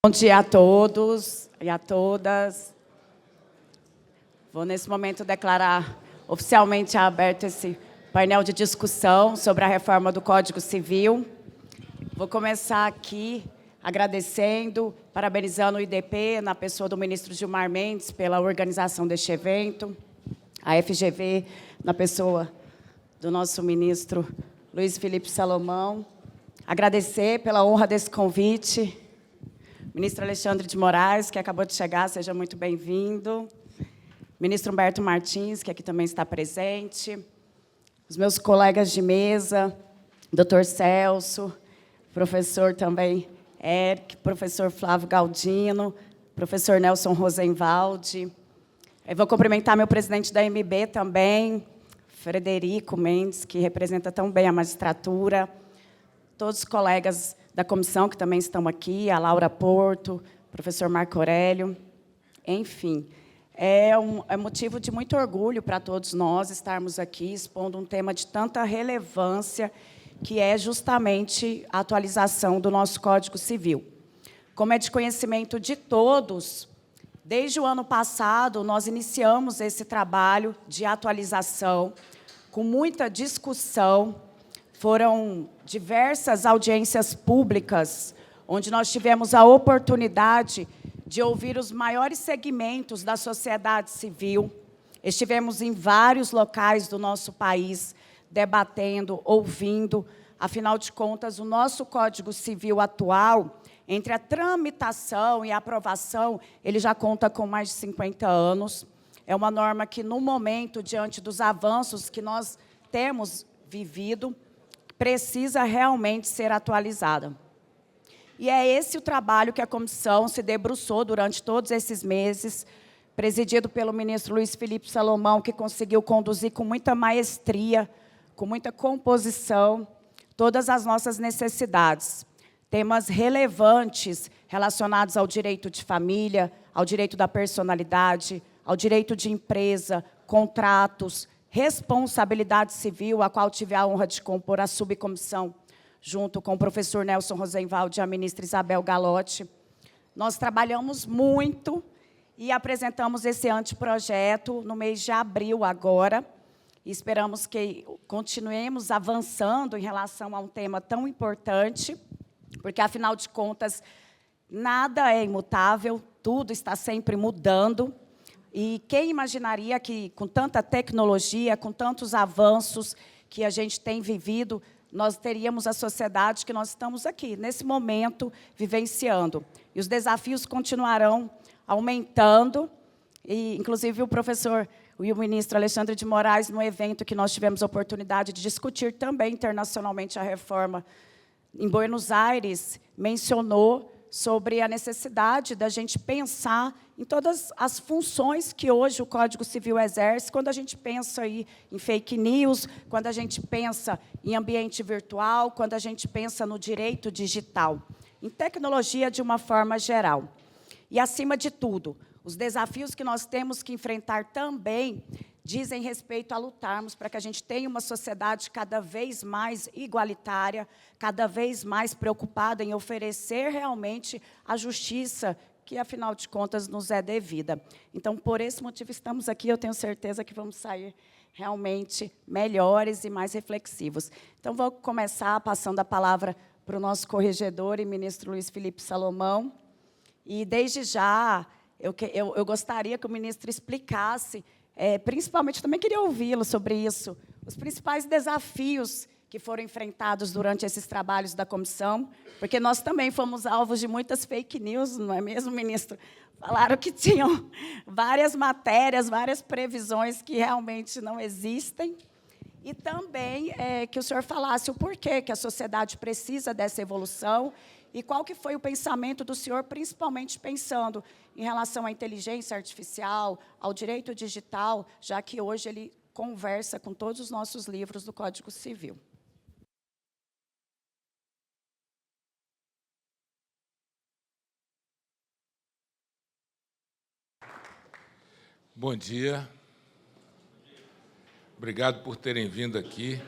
Bom dia a todos e a todas. Vou, nesse momento, declarar oficialmente aberto esse painel de discussão sobre a reforma do Código Civil. Vou começar aqui agradecendo, parabenizando o IDP, na pessoa do ministro Gilmar Mendes, pela organização deste evento, a FGV, na pessoa do nosso ministro Luiz Felipe Salomão. Agradecer pela honra desse convite. Ministro Alexandre de Moraes, que acabou de chegar, seja muito bem-vindo. Ministro Humberto Martins, que aqui também está presente. Os meus colegas de mesa, doutor Celso, professor também Eric, professor Flávio Galdino, professor Nelson Rosenwald. Eu vou cumprimentar meu presidente da MB também, Frederico Mendes, que representa tão bem a magistratura. Todos os colegas da comissão que também estão aqui, a Laura Porto, o professor Marco Aurélio. Enfim, é motivo de muito orgulho para todos nós estarmos aqui expondo um tema de tanta relevância, que é justamente a atualização do nosso Código Civil. Como é de conhecimento de todos, desde o ano passado, nós iniciamos esse trabalho de atualização, com muita discussão. Foram diversas audiências públicas, onde nós tivemos a oportunidade de ouvir os maiores segmentos da sociedade civil. Estivemos em vários locais do nosso país, debatendo, ouvindo. Afinal de contas, o nosso Código Civil atual, entre a tramitação e a aprovação, ele já conta com mais de 50 anos. É uma norma que, no momento, diante dos avanços que nós temos vivido, precisa realmente ser atualizada. E é esse o trabalho que a comissão se debruçou durante todos esses meses, presidido pelo ministro Luiz Felipe Salomão, que conseguiu conduzir com muita maestria, com muita composição, todas as nossas necessidades. Temas relevantes relacionados ao direito de família, ao direito da personalidade, ao direito de empresa, contratos, responsabilidade civil, a qual tive a honra de compor a subcomissão, junto com o professor Nelson Rosenwald e a ministra Isabel Galotti. Nós trabalhamos muito e apresentamos esse anteprojeto no mês de abril agora, e esperamos que continuemos avançando em relação a um tema tão importante, porque, afinal de contas, nada é imutável, tudo está sempre mudando. E quem imaginaria que, com tanta tecnologia, com tantos avanços que a gente tem vivido, nós teríamos a sociedade que nós estamos aqui, nesse momento, vivenciando. E os desafios continuarão aumentando, e, inclusive, o professor e o ministro Alexandre de Moraes, no evento que nós tivemos a oportunidade de discutir também internacionalmente a reforma em Buenos Aires, mencionou sobre a necessidade da gente pensar em todas as funções que hoje o Código Civil exerce, quando a gente pensa aí em fake news, quando a gente pensa em ambiente virtual, quando a gente pensa no direito digital, em tecnologia de uma forma geral. E, acima de tudo, os desafios que nós temos que enfrentar também dizem respeito a lutarmos para que a gente tenha uma sociedade cada vez mais igualitária, cada vez mais preocupada em oferecer realmente a justiça que, afinal de contas, nos é devida. Então, por esse motivo, estamos aqui. Eu tenho certeza que vamos sair realmente melhores e mais reflexivos. Então, vou começar passando a palavra para o nosso corregedor e ministro Luiz Felipe Salomão. E, desde já, eu gostaria que o ministro explicasse, principalmente, também queria ouvi-lo sobre isso, os principais desafios que foram enfrentados durante esses trabalhos da comissão, porque nós também fomos alvos de muitas fake news, não é mesmo, ministro? Falaram que tinham várias matérias, várias previsões que realmente não existem. E também que o senhor falasse o porquê que a sociedade precisa dessa evolução e qual que foi o pensamento do senhor, principalmente pensando em relação à inteligência artificial, ao direito digital, já que hoje ele conversa com todos os nossos livros do Código Civil. Bom dia. Obrigado por terem vindo aqui.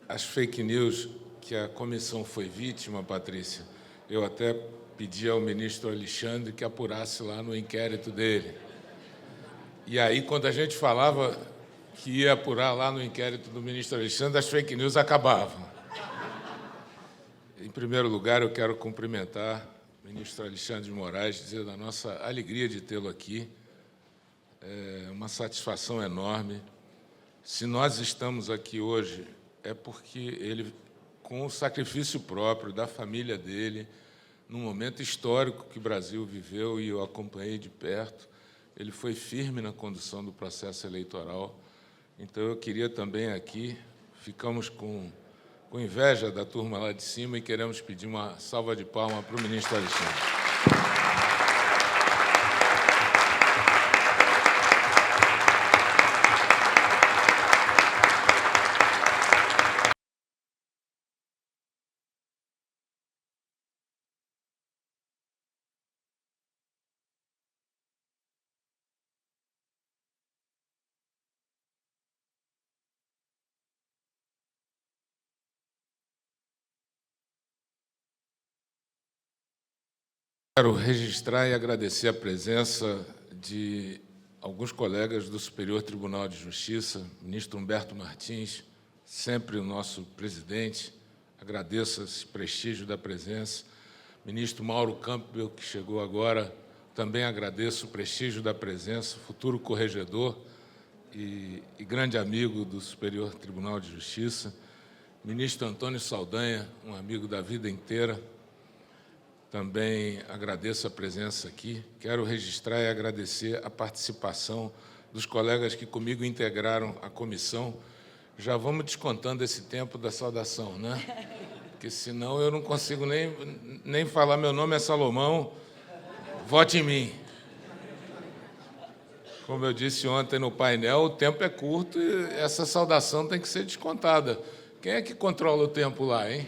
As fake news que a comissão foi vítima, Patrícia, Eu até pedi ao ministro Alexandre que apurasse lá no inquérito dele. E aí, quando a gente falava que ia apurar lá no inquérito do ministro Alexandre, as fake news acabavam. Em primeiro lugar, eu quero cumprimentar o ministro Alexandre de Moraes, dizer da nossa alegria de tê-lo aqui. É uma satisfação enorme. Se nós estamos aqui hoje, é porque ele, com o sacrifício próprio da família dele, num momento histórico que o Brasil viveu e eu acompanhei de perto, ele foi firme na condução do processo eleitoral. Então, eu queria também aqui, ficamos com inveja da turma lá de cima e queremos pedir uma salva de palmas para o ministro Alexandre. Quero registrar e agradecer a presença de alguns colegas do Superior Tribunal de Justiça, ministro Humberto Martins, sempre o nosso presidente, agradeço esse prestígio da presença. Ministro Mauro Campbell, que chegou agora, também agradeço o prestígio da presença, futuro corregedor e grande amigo do Superior Tribunal de Justiça. Ministro Antônio Saldanha, um amigo da vida inteira, também agradeço a presença aqui. Quero registrar e agradecer a participação dos colegas que comigo integraram a comissão. Já vamos descontando esse tempo da saudação, né? Porque senão eu não consigo nem falar. Meu nome é Salomão, vote em mim. Como eu disse ontem no painel, o tempo é curto e essa saudação tem que ser descontada. Quem é que controla o tempo lá, hein?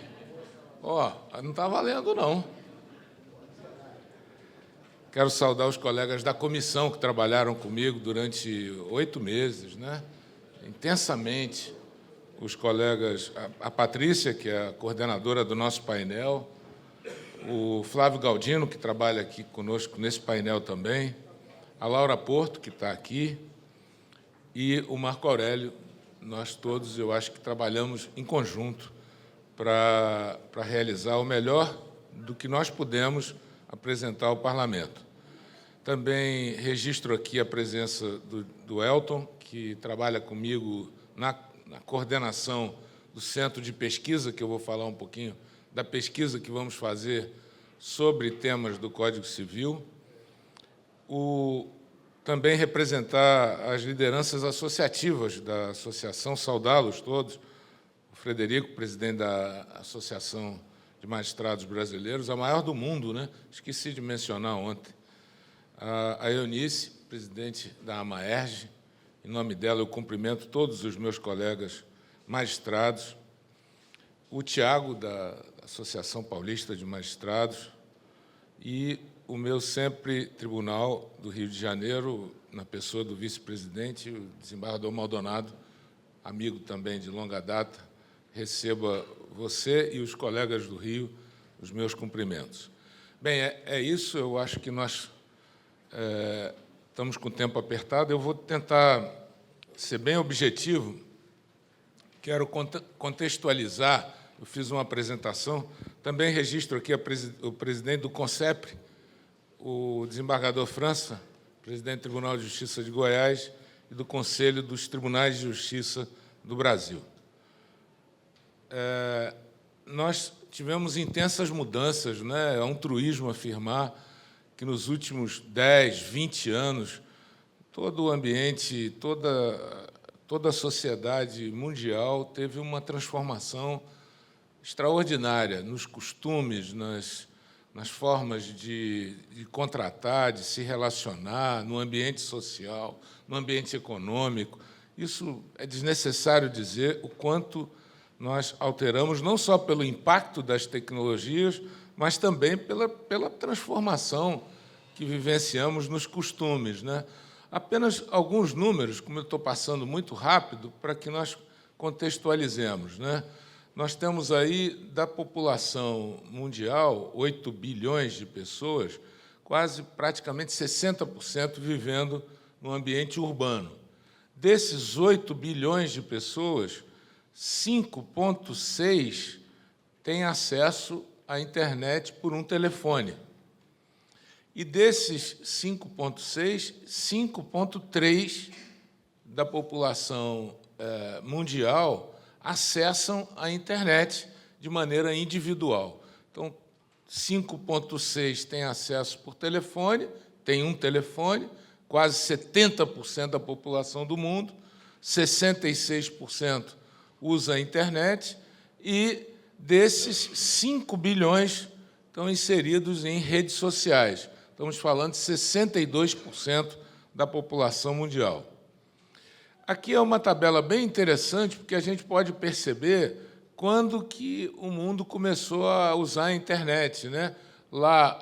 Ó, não está valendo, não. Quero saudar os colegas da comissão que trabalharam comigo durante 8 meses, né? Intensamente. Os colegas, a Patrícia, que é a coordenadora do nosso painel, o Flávio Galdino, que trabalha aqui conosco nesse painel também, a Laura Porto, que está aqui, e o Marco Aurélio. Nós todos, eu acho que trabalhamos em conjunto para realizar o melhor do que nós pudemos apresentar ao Parlamento. Também registro aqui a presença do Elton, que trabalha comigo na coordenação do Centro de Pesquisa, que eu vou falar um pouquinho da pesquisa que vamos fazer sobre temas do Código Civil. Também representar as lideranças associativas da associação, saudá-los todos. O Frederico, presidente da Associação de Magistrados Brasileiros, a maior do mundo, né? Esqueci de mencionar ontem. A Eunice, presidente da AMAERJ, em nome dela eu cumprimento todos os meus colegas magistrados, o Tiago, da Associação Paulista de Magistrados, e o meu sempre Tribunal do Rio de Janeiro, na pessoa do vice-presidente, o desembargador Maldonado, amigo também de longa data. Receba você e os colegas do Rio os meus cumprimentos. Bem, é isso. Eu acho que nós estamos com o tempo apertado. Eu vou tentar ser bem objetivo. Quero contextualizar. Eu fiz uma apresentação. Também registro aqui o presidente do CONCEPRE, o desembargador França, presidente do Tribunal de Justiça de Goiás e do Conselho dos Tribunais de Justiça do Brasil. Nós tivemos intensas mudanças, né? É um truísmo afirmar que nos últimos 10, 20 anos, todo o ambiente, toda a sociedade mundial teve uma transformação extraordinária nos costumes, nas formas de contratar, de se relacionar, no ambiente social, no ambiente econômico. Isso é desnecessário dizer o quanto nós alteramos, não só pelo impacto das tecnologias, mas também pela transformação que vivenciamos nos costumes, né? Apenas alguns números, como eu estou passando muito rápido, para que nós contextualizemos, né? nós temos aí, da população mundial, 8 bilhões de pessoas, praticamente 60% vivendo no ambiente urbano. Desses 8 bilhões de pessoas, 5,6 têm acesso à internet por um telefone. E desses 5,6, 5,3 da população mundial acessam a internet de maneira individual. Então, 5,6 têm acesso por telefone, tem um telefone, quase 70% da população do mundo, 66% usa a internet, e desses 5 bilhões estão inseridos em redes sociais. Estamos falando de 62% da população mundial. Aqui é uma tabela bem interessante, porque a gente pode perceber quando que o mundo começou a usar a internet, né? Lá,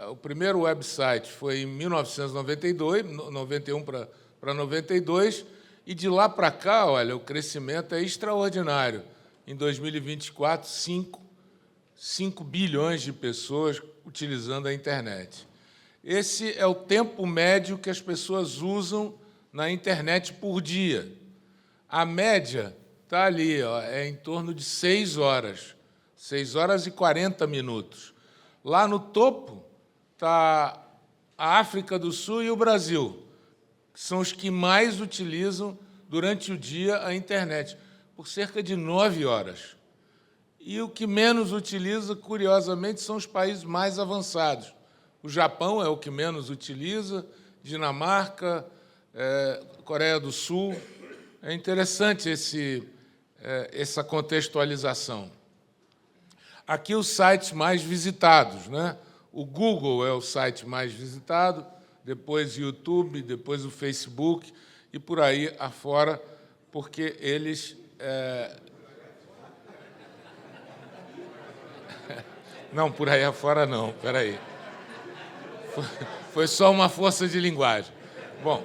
o primeiro website foi em 1992, 91 para 92, e de lá para cá, olha, o crescimento é extraordinário. Em 2024, 5 bilhões de pessoas utilizando a internet. Esse é o tempo médio que as pessoas usam na internet por dia. A média está ali, ó, é em torno de 6 horas, 6 horas e 40 minutos. Lá no topo está a África do Sul e o Brasil, que são os que mais utilizam durante o dia a internet, por cerca de 9 horas. E o que menos utiliza, curiosamente, são os países mais avançados. O Japão é o que menos utiliza, Dinamarca, Coreia do Sul. É interessante essa contextualização. Aqui os sites mais visitados, né? O Google é o site mais visitado, depois o YouTube, depois o Facebook e por aí afora, porque eles... Não, por aí afora não, espera aí. Foi só uma força de linguagem. Bom,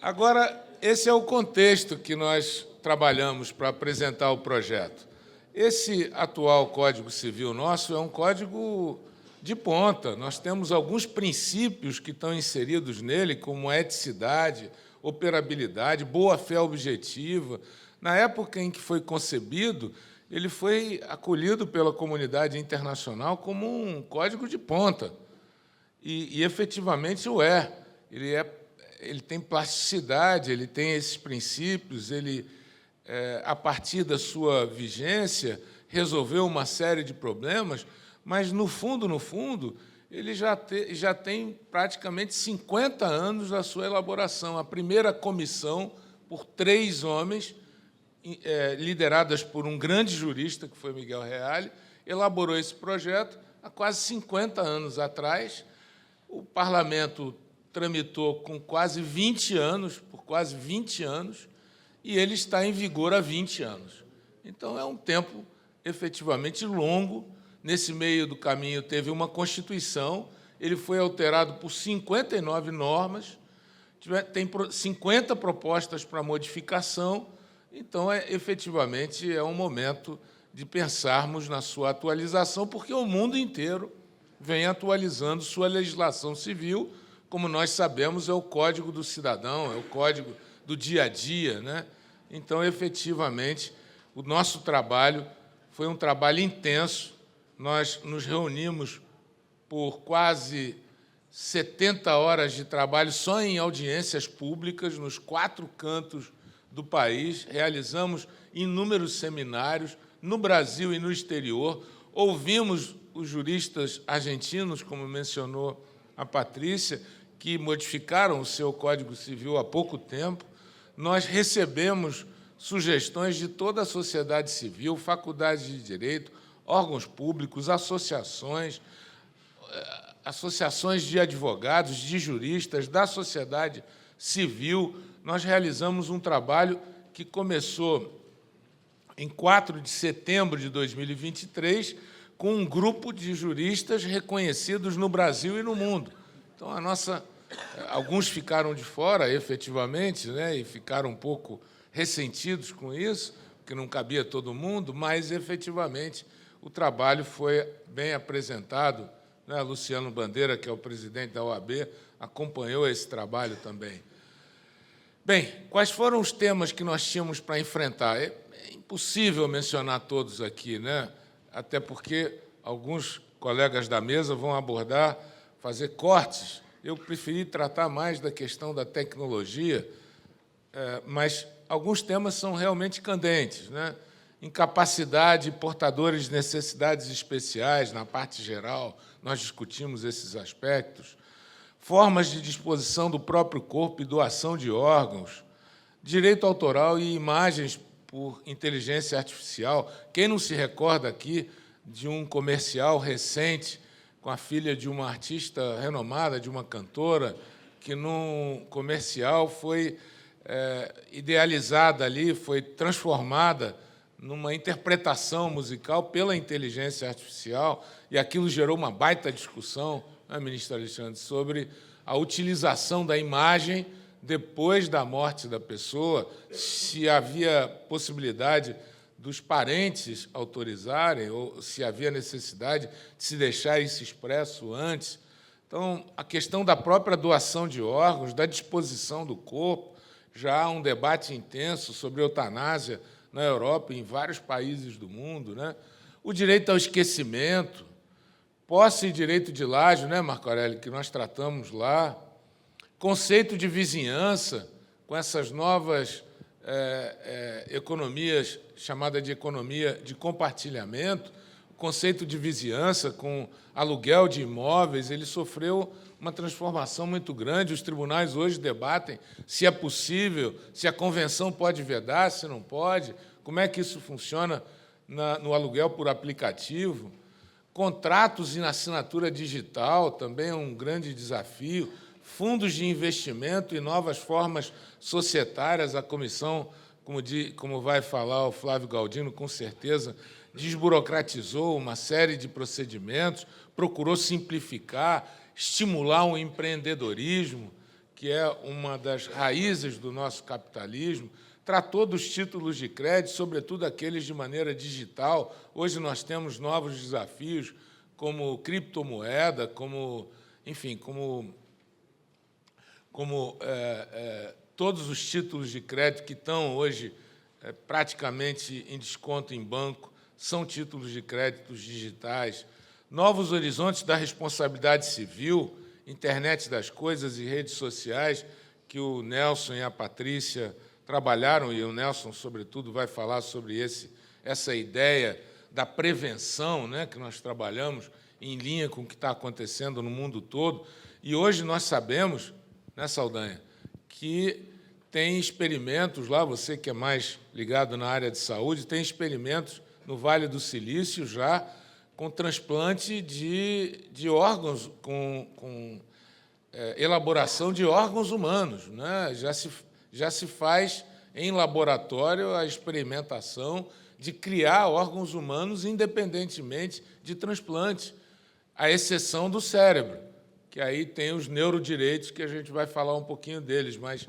agora, esse é o contexto que nós trabalhamos para apresentar o projeto. Esse atual Código Civil nosso é um código de ponta. Nós temos alguns princípios que estão inseridos nele, como eticidade, operabilidade, boa-fé objetiva. Na época em que foi concebido, ele foi acolhido pela comunidade internacional como um código de ponta. E efetivamente o é. Ele tem plasticidade, ele tem esses princípios, ele, a partir da sua vigência, resolveu uma série de problemas, mas, no fundo, ele já tem praticamente 50 anos da sua elaboração. A primeira comissão, por 3 homens, lideradas por um grande jurista, que foi Miguel Reale, elaborou esse projeto há quase 50 anos atrás. O parlamento tramitou com quase 20 anos, por quase 20 anos, e ele está em vigor há 20 anos. Então, é um tempo efetivamente longo. Nesse meio do caminho teve uma Constituição, ele foi alterado por 59 normas, tem 50 propostas para modificação. Então, efetivamente, é um momento de pensarmos na sua atualização, porque o mundo inteiro vem atualizando sua legislação civil. Como nós sabemos, é o Código do Cidadão, é o Código do dia a dia, né? Então, efetivamente, o nosso trabalho foi um trabalho intenso. Nós nos reunimos por quase 70 horas de trabalho só em audiências públicas, nos 4 cantos do país, realizamos inúmeros seminários no Brasil e no exterior, ouvimos os juristas argentinos, como mencionou a Patrícia, que modificaram o seu Código Civil há pouco tempo. Nós recebemos sugestões de toda a sociedade civil, faculdades de direito, órgãos públicos, associações de advogados, de juristas, da sociedade civil. Nós realizamos um trabalho que começou em 4 de setembro de 2023, com um grupo de juristas reconhecidos no Brasil e no mundo. Então, alguns ficaram de fora, efetivamente, né, e ficaram um pouco ressentidos com isso, que não cabia todo mundo, mas, efetivamente, o trabalho foi bem apresentado, né? Luciano Bandeira, que é o presidente da OAB, acompanhou esse trabalho também. Bem, quais foram os temas que nós tínhamos para enfrentar? É impossível mencionar todos aqui, né? Até porque alguns colegas da mesa vão abordar, fazer cortes. Eu preferi tratar mais da questão da tecnologia, mas alguns temas são realmente candentes, né? Incapacidade, portadores de necessidades especiais, na parte geral, nós discutimos esses aspectos. Formas de disposição do próprio corpo e doação de órgãos, direito autoral e imagens por inteligência artificial. Quem não se recorda aqui de um comercial recente com a filha de uma artista renomada, de uma cantora, que, num comercial, foi idealizada ali, foi transformada numa interpretação musical pela inteligência artificial, e aquilo gerou uma baita discussão, né, ministro Alexandre, sobre a utilização da imagem depois da morte da pessoa, se havia possibilidade dos parentes autorizarem, ou se havia necessidade de se deixar isso expresso antes. Então, a questão da própria doação de órgãos, da disposição do corpo, já há um debate intenso sobre eutanásia na Europa e em vários países do mundo, né? O direito ao esquecimento, posse e direito de lágio, né, Marco Aurélio, que nós tratamos lá, conceito de vizinhança, com essas novas economias, chamada de economia de compartilhamento, o conceito de vizinhança com aluguel de imóveis, ele sofreu uma transformação muito grande. Os tribunais hoje debatem se é possível, se a convenção pode vedar, se não pode, como é que isso funciona no aluguel por aplicativo. Contratos em assinatura digital também é um grande desafio. Fundos de investimento e novas formas societárias. A comissão, como vai falar o Flávio Galdino, com certeza, desburocratizou uma série de procedimentos, procurou simplificar, estimular o empreendedorismo, que é uma das raízes do nosso capitalismo, tratou dos títulos de crédito, sobretudo aqueles de maneira digital. Hoje nós temos novos desafios, como criptomoeda, enfim, todos os títulos de crédito que estão hoje praticamente em desconto em banco são títulos de créditos digitais. Novos horizontes da responsabilidade civil, internet das coisas e redes sociais, que o Nelson e a Patrícia trabalharam, e o Nelson, sobretudo, vai falar sobre essa ideia da prevenção, né, que nós trabalhamos em linha com o que está acontecendo no mundo todo. E hoje nós sabemos, né, Saldanha, que tem experimentos lá, você que é mais ligado na área de saúde, tem experimentos no Vale do Silício já com transplante de órgãos, com elaboração de órgãos humanos, né? Já se faz em laboratório a experimentação de criar órgãos humanos independentemente de transplante, à exceção do cérebro, que aí tem os neurodireitos, que a gente vai falar um pouquinho deles, mas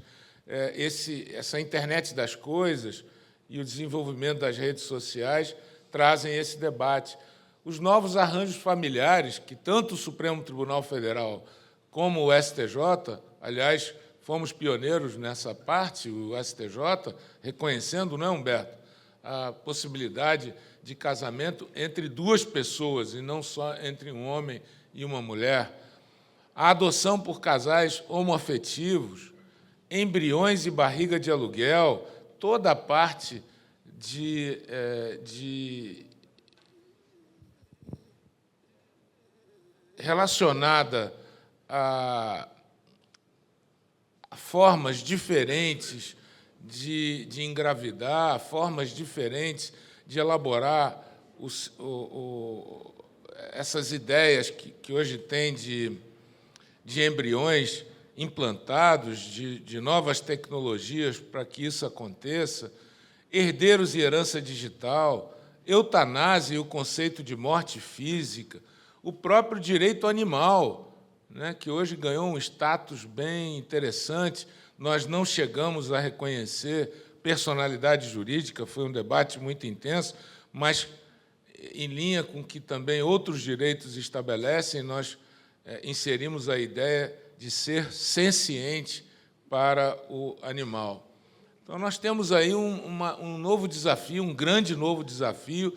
essa internet das coisas e o desenvolvimento das redes sociais trazem esse debate. Os novos arranjos familiares, que tanto o Supremo Tribunal Federal como o STJ, aliás, fomos pioneiros nessa parte, o STJ, reconhecendo, não é, Humberto, a possibilidade de casamento entre duas pessoas, e não só entre um homem e uma mulher. A adoção por casais homoafetivos, embriões e barriga de aluguel, toda a parte relacionada a formas diferentes de engravidar, formas diferentes de elaborar essas ideias que hoje tem de embriões implantados, de novas tecnologias para que isso aconteça, herdeiros e herança digital, eutanásia e o conceito de morte física, o próprio direito animal, né, que hoje ganhou um status bem interessante. Nós não chegamos a reconhecer personalidade jurídica, foi um debate muito intenso, mas em linha com o que também outros direitos estabelecem, nós inserimos a ideia de ser senciente para o animal. Então, nós temos aí um novo desafio, um grande novo desafio.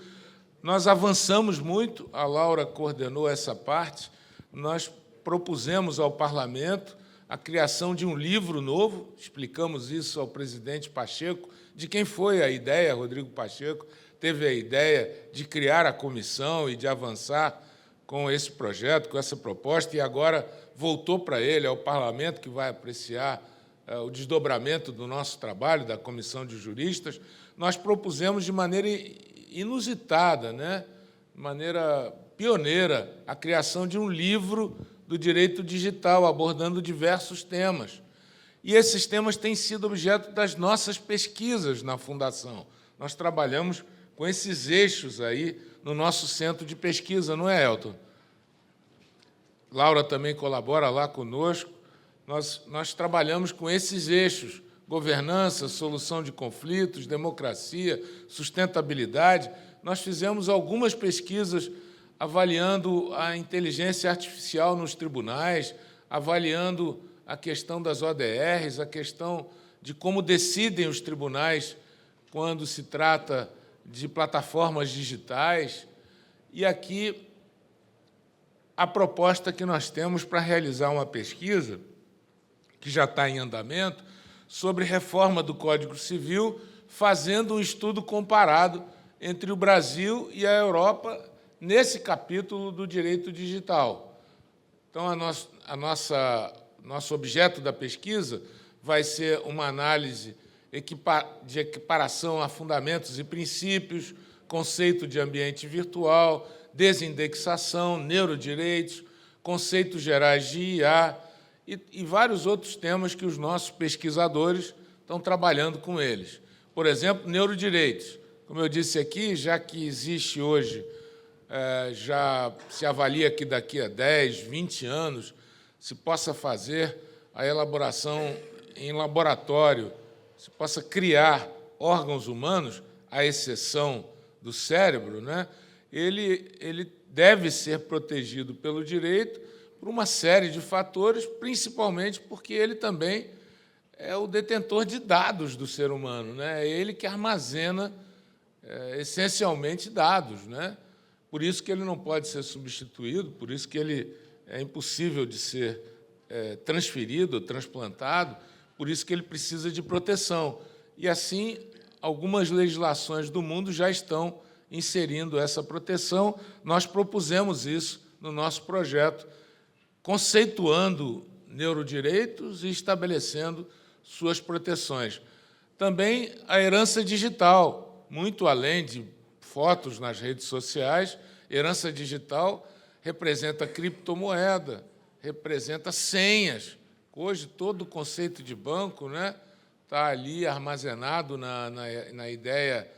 Nós avançamos muito, a Laura coordenou essa parte, nós propusemos ao Parlamento a criação de um livro novo, explicamos isso ao presidente Pacheco, de quem foi a ideia, Rodrigo Pacheco, teve a ideia de criar a comissão e de avançar com esse projeto, com essa proposta, e agora voltou para ele, ao Parlamento, que vai apreciar o desdobramento do nosso trabalho, da Comissão de Juristas. Nós propusemos de maneira inusitada, né, de maneira pioneira, a criação de um livro do direito digital, abordando diversos temas. E esses temas têm sido objeto das nossas pesquisas na Fundação. Nós trabalhamos com esses eixos aí no nosso centro de pesquisa, não é, Elton? Laura também colabora lá conosco. Nós trabalhamos com esses eixos: governança, solução de conflitos, democracia, sustentabilidade. Nós fizemos algumas pesquisas avaliando a inteligência artificial nos tribunais, avaliando a questão das ODRs, a questão de como decidem os tribunais quando se trata de plataformas digitais. E aqui a proposta que nós temos para realizar uma pesquisa, que já está em andamento, sobre reforma do Código Civil, fazendo um estudo comparado entre o Brasil e a Europa nesse capítulo do direito digital. Então, nosso objeto da pesquisa vai ser uma análise de equiparação a fundamentos e princípios, conceito de ambiente virtual, desindexação, neurodireitos, conceitos gerais de IA e vários outros temas que os nossos pesquisadores estão trabalhando com eles. Por exemplo, neurodireitos. Como eu disse aqui, já que existe hoje, já se avalia que daqui a 10, 20 anos se possa fazer a elaboração em laboratório, se possa criar órgãos humanos, à exceção do cérebro, né? Ele deve ser protegido pelo direito por uma série de fatores, principalmente porque ele também é o detentor de dados do ser humano, né? É ele que armazena, essencialmente, dados, né? Por isso que ele não pode ser substituído, por isso que ele é impossível de ser transferido, transplantado, por isso que ele precisa de proteção. E, assim, algumas legislações do mundo já estão inserindo essa proteção. Nós propusemos isso no nosso projeto, conceituando neurodireitos e estabelecendo suas proteções. Também a herança digital, muito além de fotos nas redes sociais, herança digital representa criptomoeda, representa senhas. Hoje, todo o conceito de banco, né, está ali armazenado na ideia,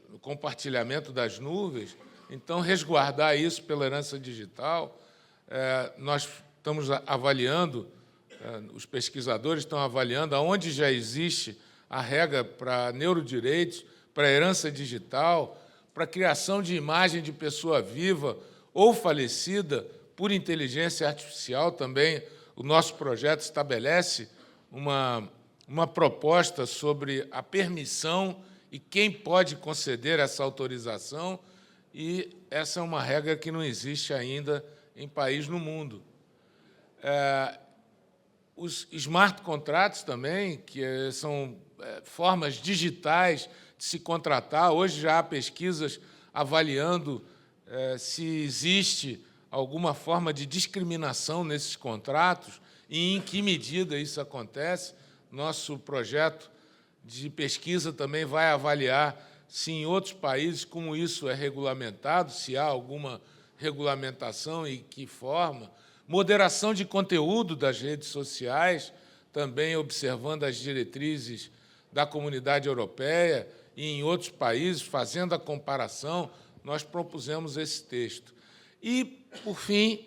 no compartilhamento das nuvens. Então, resguardar isso pela herança digital, nós estamos avaliando, os pesquisadores estão avaliando aonde já existe a regra para neurodireitos, para a herança digital, para a criação de imagem de pessoa viva ou falecida por inteligência artificial também. O nosso projeto estabelece uma proposta sobre a permissão e quem pode conceder essa autorização, e essa é uma regra que não existe ainda em país no mundo. Os smart contracts também, que são formas digitais de se contratar. Hoje já há pesquisas avaliando se existe alguma forma de discriminação nesses contratos e em que medida isso acontece. Nosso projeto de pesquisa também vai avaliar se em outros países como isso é regulamentado, se há alguma regulamentação e que forma. Moderação de conteúdo das redes sociais, também observando as diretrizes da Comunidade Europeia e em outros países, fazendo a comparação, nós propusemos esse texto. E, por fim,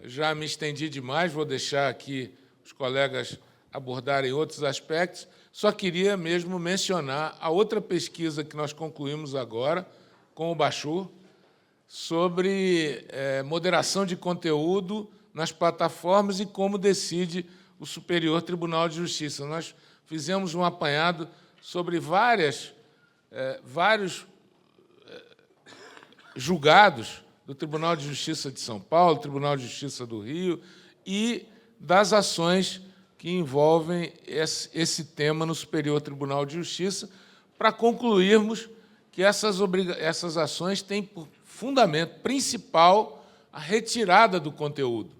já me estendi demais, vou deixar aqui os colegas abordarem outros aspectos, Só queria mesmo mencionar a outra pesquisa que nós concluímos agora com o Bachur, sobre moderação de conteúdo nas plataformas e como decide o Superior Tribunal de Justiça. Nós fizemos um apanhado sobre vários julgados do Tribunal de Justiça de São Paulo, Tribunal de Justiça do Rio, e das ações que envolvem esse tema no Superior Tribunal de Justiça, para concluirmos que essas ações têm por fundamento principal a retirada do conteúdo,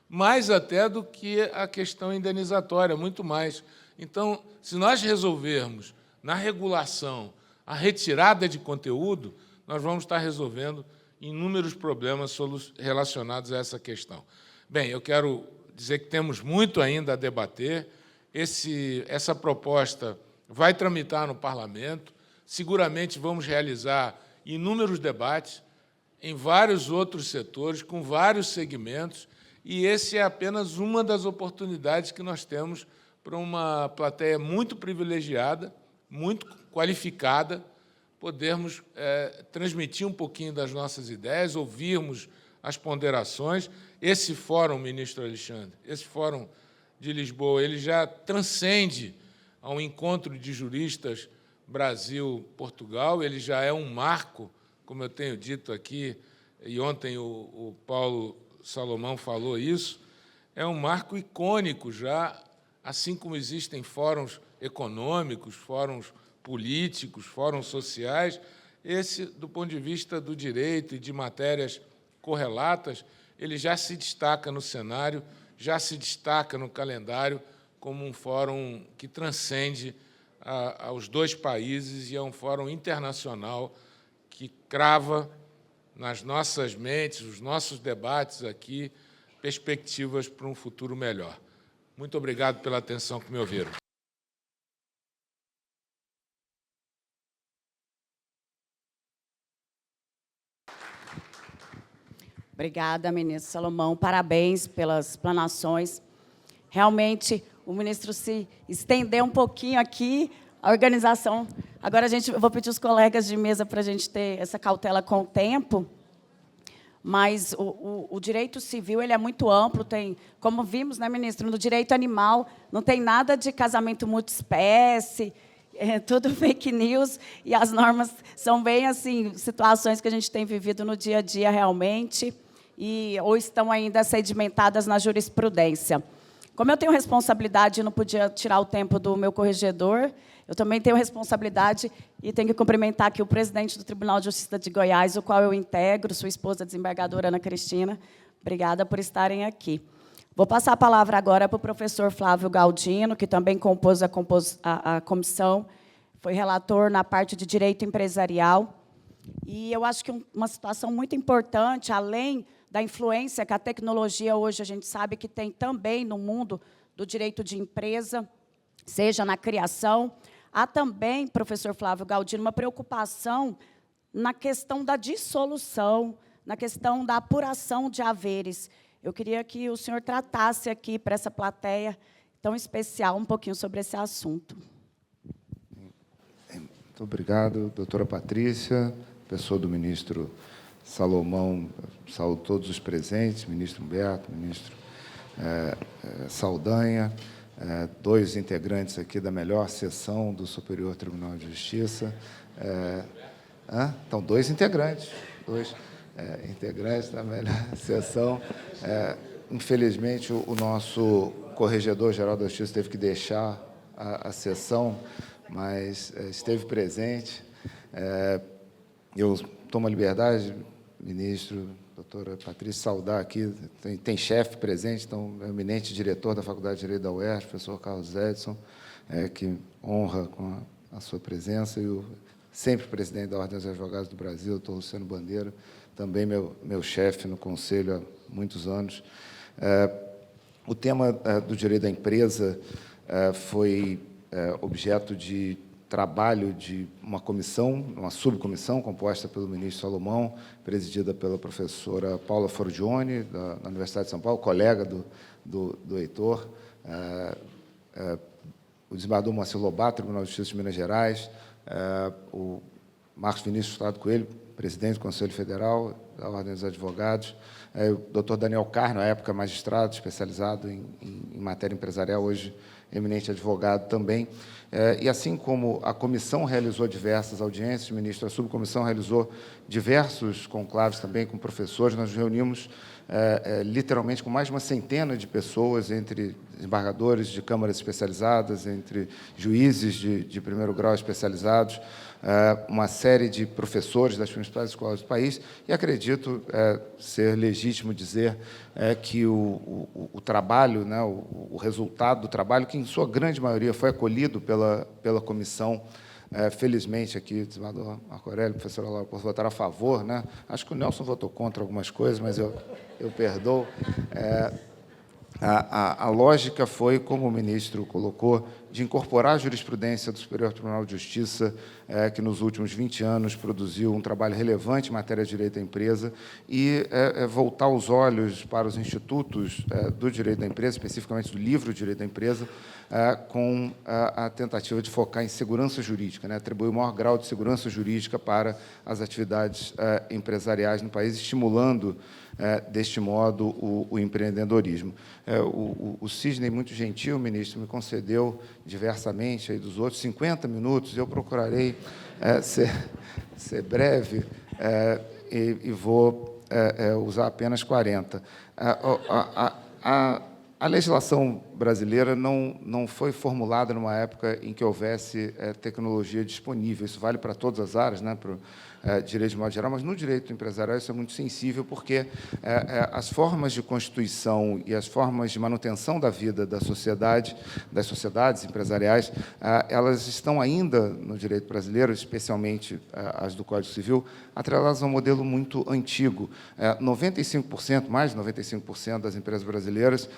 mais até do que a questão indenizatória, muito mais. Então, se nós resolvermos, na regulação, a retirada de conteúdo, nós vamos estar resolvendo inúmeros problemas relacionados a essa questão. Bem, eu quero dizer que temos muito ainda a debater. Essa proposta vai tramitar no Parlamento. Seguramente vamos realizar inúmeros debates em vários outros setores, com vários segmentos, e esse é apenas uma das oportunidades que nós temos para uma plateia muito privilegiada, muito qualificada, podermos transmitir um pouquinho das nossas ideias, ouvirmos as ponderações. Esse fórum, ministro Alexandre, esse fórum de Lisboa, ele já transcende a um encontro de juristas Brasil-Portugal, ele já é um marco, como eu tenho dito aqui, e ontem o Paulo Salomão falou isso, é um marco icônico já, assim como existem fóruns econômicos, fóruns políticos, fóruns sociais, esse, do ponto de vista do direito e de matérias correlatas, ele já se destaca no cenário, já se destaca no calendário como um fórum que transcende aos dois países e é um fórum internacional que crava nas nossas mentes, os nossos debates aqui, perspectivas para um futuro melhor. Muito obrigado pela atenção que me ouviram. Obrigada, ministro Salomão. Parabéns pelas explanações. Realmente, o ministro se estendeu um pouquinho aqui, a organização. Agora, eu vou pedir os colegas de mesa para a gente ter essa cautela com o tempo, mas o direito civil ele é muito amplo, tem, como vimos, né, ministro, no direito animal, não tem nada de casamento multiespécie, é tudo fake news, e as normas são bem, assim, situações que a gente tem vivido no dia a dia, realmente, ou estão ainda sedimentadas na jurisprudência. Como eu tenho responsabilidade, não podia tirar o tempo do meu corregedor, eu também tenho responsabilidade e tenho que cumprimentar aqui o presidente do Tribunal de Justiça de Goiás, o qual eu integro, sua esposa, a desembargadora Ana Cristina. Obrigada por estarem aqui. Vou passar a palavra agora para o professor Flávio Galdino, que também compôs a comissão, foi relator na parte de direito empresarial. E eu acho que uma situação muito importante, além da influência que a tecnologia hoje a gente sabe que tem também no mundo do direito de empresa, seja na criação, há também, professor Flávio Galdino, uma preocupação na questão da dissolução, na questão da apuração de haveres. Eu queria que o senhor tratasse aqui para essa plateia tão especial um pouquinho sobre esse assunto. Muito obrigado, doutora Patrícia, pessoa do ministro Salomão, saúdo todos os presentes, ministro Humberto, ministro Saldanha, dois integrantes aqui da melhor sessão do Superior Tribunal de Justiça. Então, dois integrantes da melhor sessão. Infelizmente, o nosso corregedor-geral da Justiça teve que deixar a sessão, mas esteve presente. Eu tomo a liberdade, ministro, doutora Patrícia, saudar aqui, tem chefe presente, então, é o eminente diretor da Faculdade de Direito da UERJ, professor Carlos Edson, que honra com a sua presença, e o sempre presidente da Ordem dos Advogados do Brasil, doutor Luciano Bandeira, também meu chefe no Conselho há muitos anos. O tema do direito da empresa foi objeto de trabalho de uma comissão, uma subcomissão, composta pelo ministro Salomão, presidida pela professora Paula Forgione, da Universidade de São Paulo, colega do Heitor, o desembargador Moacir Lobato, Tribunal de Justiça de Minas Gerais, o Marcos Vinícius Furtado Coelho, presidente do Conselho Federal da Ordem dos Advogados, o Dr. Daniel Carno, à época magistrado, especializado em matéria empresarial, hoje eminente advogado também. E assim como a comissão realizou diversas audiências, o ministro da subcomissão realizou diversos conclaves também com professores, nós nos reunimos literalmente com mais de uma centena de pessoas, entre desembargadores de câmaras especializadas, entre juízes de primeiro grau especializados, uma série de professores das principais escolas do país, e acredito ser legítimo dizer que o trabalho, né, o resultado do trabalho, que em sua grande maioria foi acolhido pela comissão, felizmente aqui, o desembargador Marco Aurélio, o professor Laura, por votar a favor, né? Acho que o Nelson votou contra algumas coisas, mas eu perdoo. A lógica foi, como o ministro colocou, de incorporar a jurisprudência do Superior Tribunal de Justiça, que nos últimos 20 anos produziu um trabalho relevante em matéria de direito da empresa, e voltar os olhos para os institutos do direito da empresa, especificamente do livro Direito da Empresa, com a tentativa de focar em segurança jurídica, né, atribuir o maior grau de segurança jurídica para as atividades empresariais no país, estimulando, deste modo, o empreendedorismo. O Sidney, muito gentil, ministro, me concedeu diversamente aí dos outros 50 minutos, eu procurarei ser breve e vou usar apenas 40. A legislação brasileira não foi formulada numa época em que houvesse tecnologia disponível. Isso vale para todas as áreas, né, para o direito de modo geral, mas no direito empresarial isso é muito sensível, porque as formas de constituição e as formas de manutenção da vida da sociedade, das sociedades empresariais, elas estão ainda no direito brasileiro, especialmente as do Código Civil, atreladas a um modelo muito antigo. 95%, mais de 95% das empresas brasileiras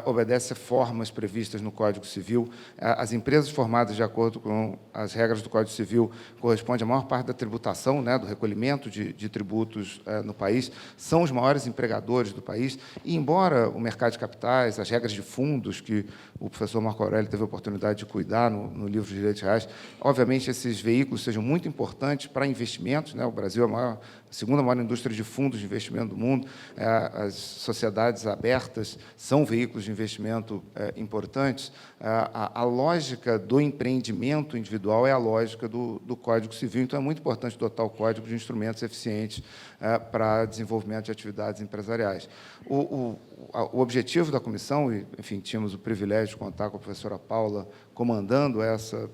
obedecem a formas previstas no Código Civil. As empresas formadas de acordo com as regras do Código Civil correspondem à maior parte da tributação, né, do recolhimento de tributos no país, são os maiores empregadores do país, e, embora o mercado de capitais, as regras de fundos, que o professor Marco Aurélio teve a oportunidade de cuidar no livro de Direitos Reais, obviamente esses veículos sejam muito importantes para investimentos, né, o Brasil é a segunda maior indústria de fundos de investimento do mundo, as sociedades abertas são veículos de investimento importantes. A lógica do empreendimento individual é a lógica do Código Civil, então é muito importante dotar o Código de instrumentos eficientes para desenvolvimento de atividades empresariais. O objetivo da comissão, e, enfim, tínhamos o privilégio de contar com a professora Paula comandando essa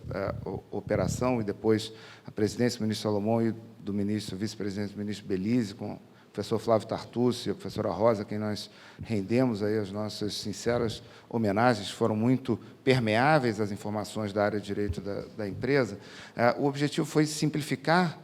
operação, e depois a presidência do ministro Salomão e do ministro, vice-presidente do ministro Belize, com o professor Flávio Tartucci e a professora Rosa, a quem nós rendemos aí as nossas sinceras homenagens, foram muito permeáveis às informações da área de direito da empresa. O objetivo foi simplificar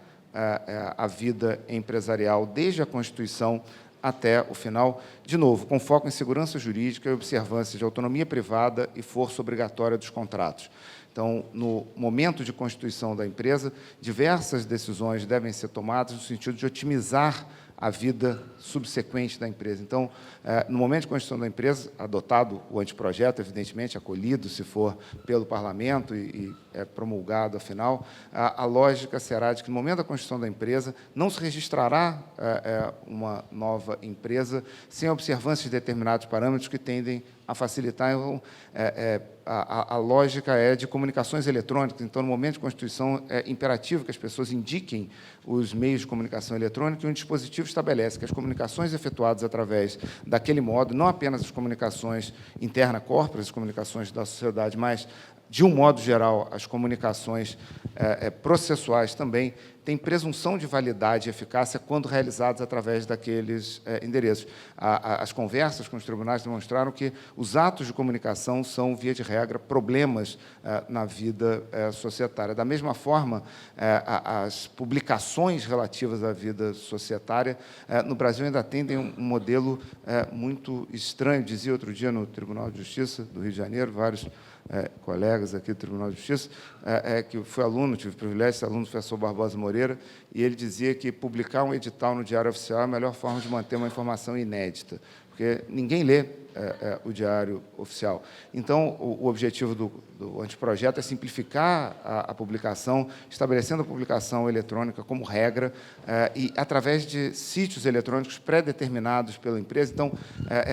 a vida empresarial desde a Constituição até o final, de novo, com foco em segurança jurídica e observância de autonomia privada e força obrigatória dos contratos. Então, no momento de constituição da empresa, diversas decisões devem ser tomadas no sentido de otimizar a vida subsequente da empresa. Então, no momento de constituição da empresa, adotado o anteprojeto, evidentemente, acolhido, se for pelo Parlamento e promulgado, afinal, a lógica será de que, no momento da constituição da empresa, não se registrará uma nova empresa sem a observância de determinados parâmetros que tendem a facilitar. Então, a lógica é de comunicações eletrônicas. Então, no momento de constituição, é imperativo que as pessoas indiquem os meios de comunicação eletrônica, e um dispositivo estabelece que as comunicações efetuadas através daquele modo, não apenas as comunicações interna corpore, as comunicações da sociedade, mas, de um modo geral, as comunicações processuais também, têm presunção de validade e eficácia quando realizadas através daqueles endereços. As conversas com os tribunais demonstraram que os atos de comunicação são, via de regra, problemas na vida societária. Da mesma forma, as publicações relativas à vida societária no Brasil ainda atendem um modelo muito estranho. Dizia outro dia no Tribunal de Justiça do Rio de Janeiro, vários colegas aqui do Tribunal de Justiça, que foi aluno, tive o privilégio de ser aluno do professor Barbosa Moreira, e ele dizia que publicar um edital no Diário Oficial é a melhor forma de manter uma informação inédita, porque ninguém lê o Diário Oficial. Então, o objetivo do anteprojeto é simplificar a publicação, estabelecendo a publicação eletrônica como regra, e através de sítios eletrônicos pré-determinados pela empresa. Então,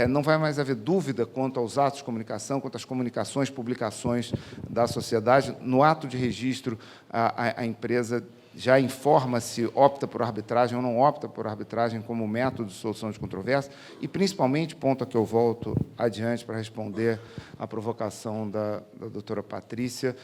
não vai mais haver dúvida quanto aos atos de comunicação, quanto às comunicações, publicações da sociedade. No ato de registro, a empresa já informa se opta por arbitragem ou não opta por arbitragem como método de solução de controvérsia, e, principalmente, ponto a que eu volto adiante para responder à provocação da doutora Patrícia,